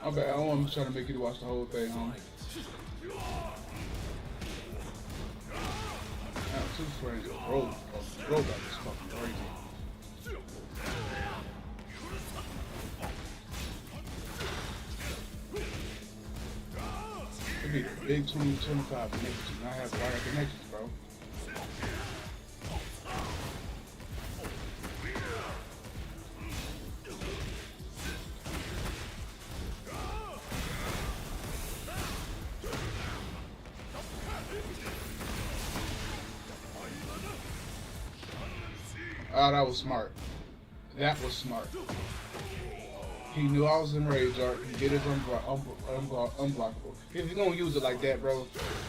My bad, I don't want to try to make you watch the whole thing, homie. Now, two frames, bro got this fucking crazy. It'd be the big 20-25 connections, not have wire connections, bro. Oh, that was smart. That was smart. He knew I was in rage art. He did his unblockable. If you're gonna use it like that, bro,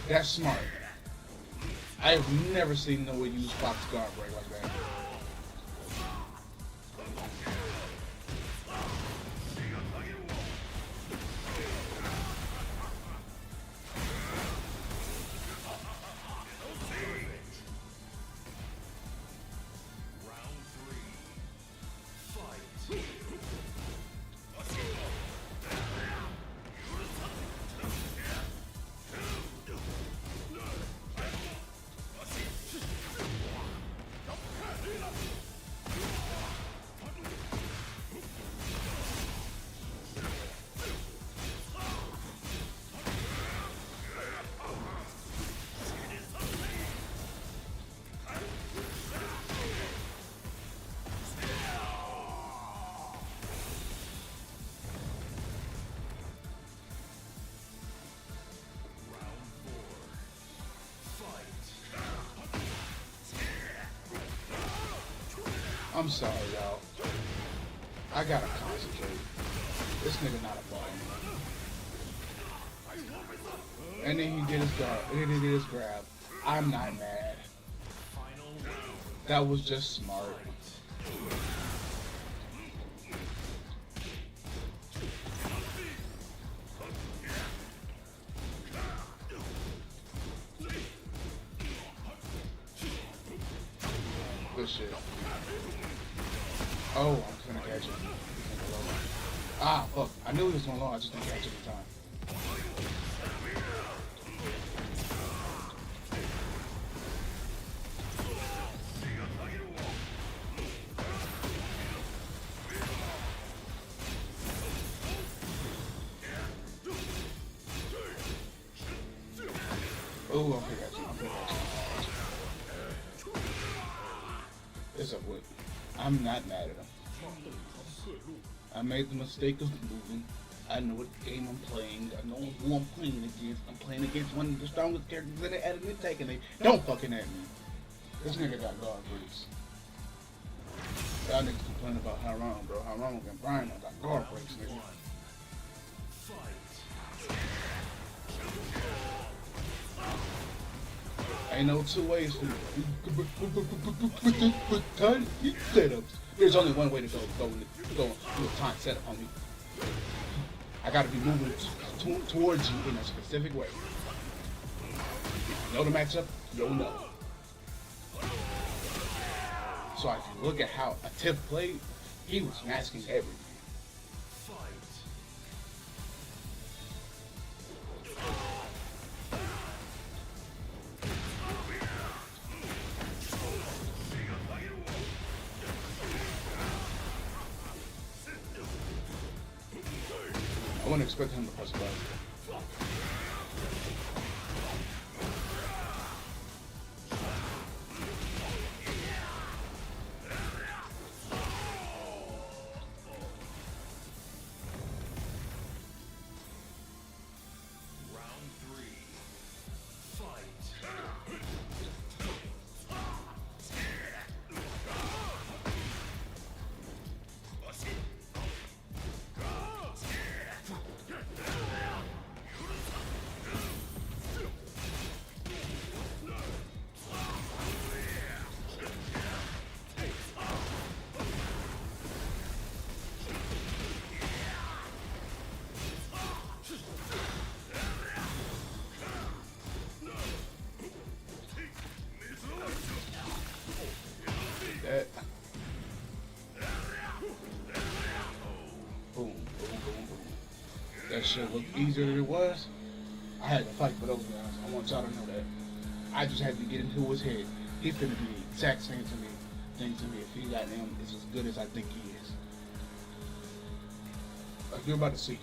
that's smart. I've never seen no one use Fox guard break like that. I'm sorry, y'all. I gotta concentrate. This nigga not a ball. And then he did his guard. And then he did his grab. I'm not mad. That was just smart. Good shit. Oh, I'm gonna catch him. Ah, fuck. I knew he was going long, I just didn't catch him in time. Oh, I'm gonna catch him. It's a whip. I'm not mad at him. I made the mistake of moving. I know what game I'm playing. I know who I'm playing against. I'm playing against one of the strongest characters in the enemy attack, and they don't fucking at me. This nigga got guard breaks. Y'all niggas complain about how wrong, bro. How wrong and Brian I got guard breaks, nigga. Ain't no two ways to time setups. There's only one way to go with time setup, homie. I gotta be moving towards you in a specific way. You know the matchup, you'll know. So if you look at how a Tiff played, he was masking everything. I wouldn't expect him to press a button. That. Boom, boom, boom, boom. That shit looked easier than it was. I had to fight for those guys. I want y'all to know that. I just had to get into his head. He finna be the exact same thing to me. If he got him, is as good as I think he is. Like you're about to see.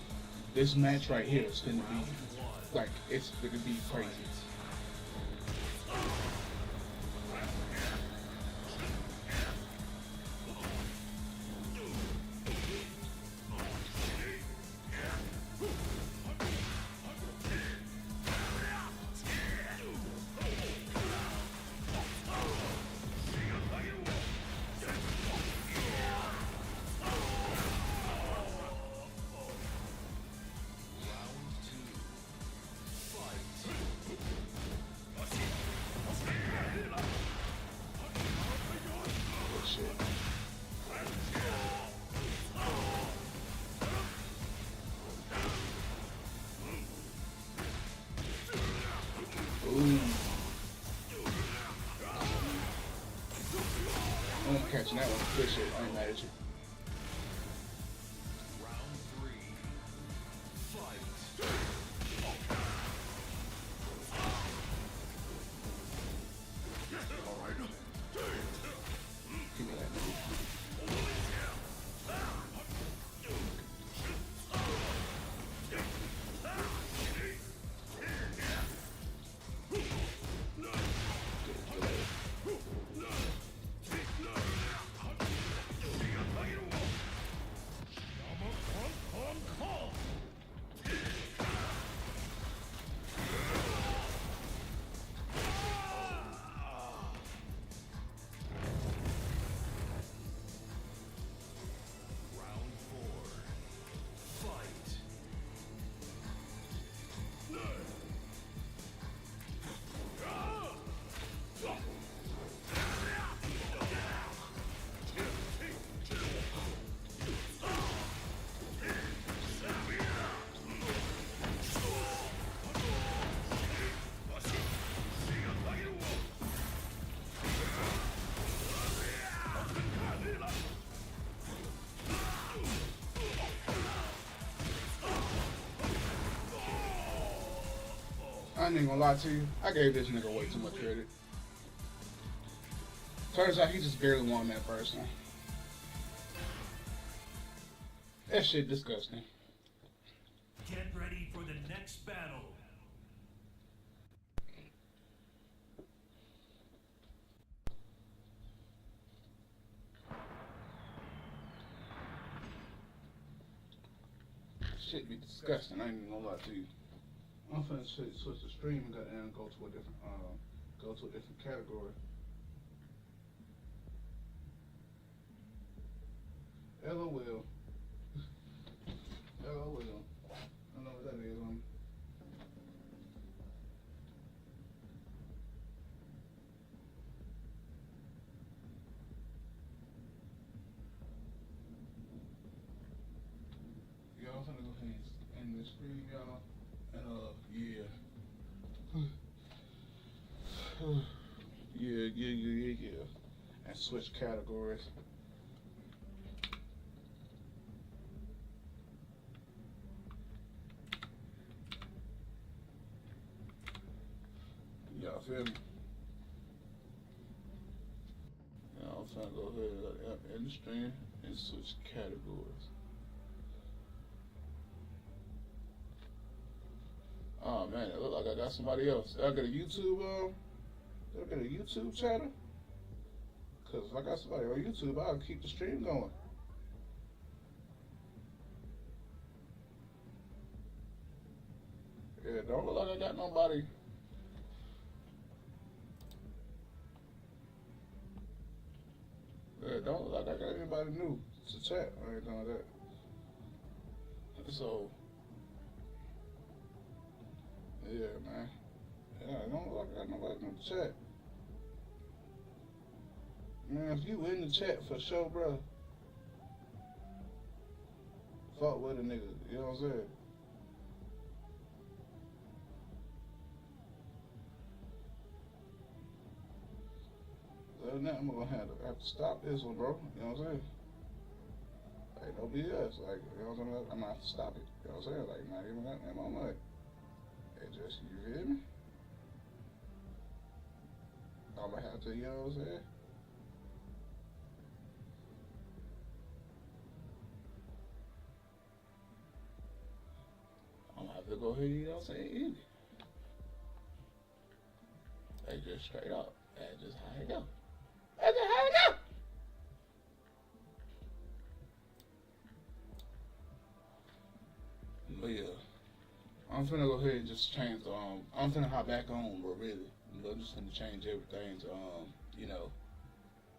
This match right here is gonna be like it's gonna be crazy. catching that one. Good shit. I ain't mad at you. Round 3. Fight. Give me that. Round 4. Fight. I ain't gonna lie to you. I gave this nigga way too much credit. Turns out he just barely won that first one. That shit disgusting. Get ready for the next battle. Shit be disgusting. I ain't even gonna lie to you. I'm finna switch the stream and goddamn go to a different category. LOL. LOL. I don't know what that is. Y'all finna go ahead and end the stream, y'all. Yeah. Yeah. And switch categories. Y'all feel me? Y'all finna go ahead and end the stream and switch categories. Oh man, it look like I got somebody else. Did I get a YouTube channel? Cause if I got somebody on YouTube, I'll keep the stream going. Yeah, don't look like I got nobody. Yeah, don't look like I got anybody new to chat or anything like that. So yeah, man. Yeah, don't look like I got nobody in the chat. Man, if you in the chat for sure, bro, fuck with a nigga, you know what I'm saying? Other than that, I'm gonna have to stop this one, bro, you know what I'm saying? Like, no BS, like, you know what I'm saying? I'm gonna have to stop it, you know what I'm saying? Like, not even that in my money. Hey, just, you feel me? I'm gonna have to, you know what I'm saying? I'm gonna have to go ahead, you know what I'm saying? Eat it. Hey, just straight up. That's just how it go. That's just how it go. But yeah, I'm finna go ahead and just change the, I'm finna hop back on, but really, I'm just finna change everything to, you know,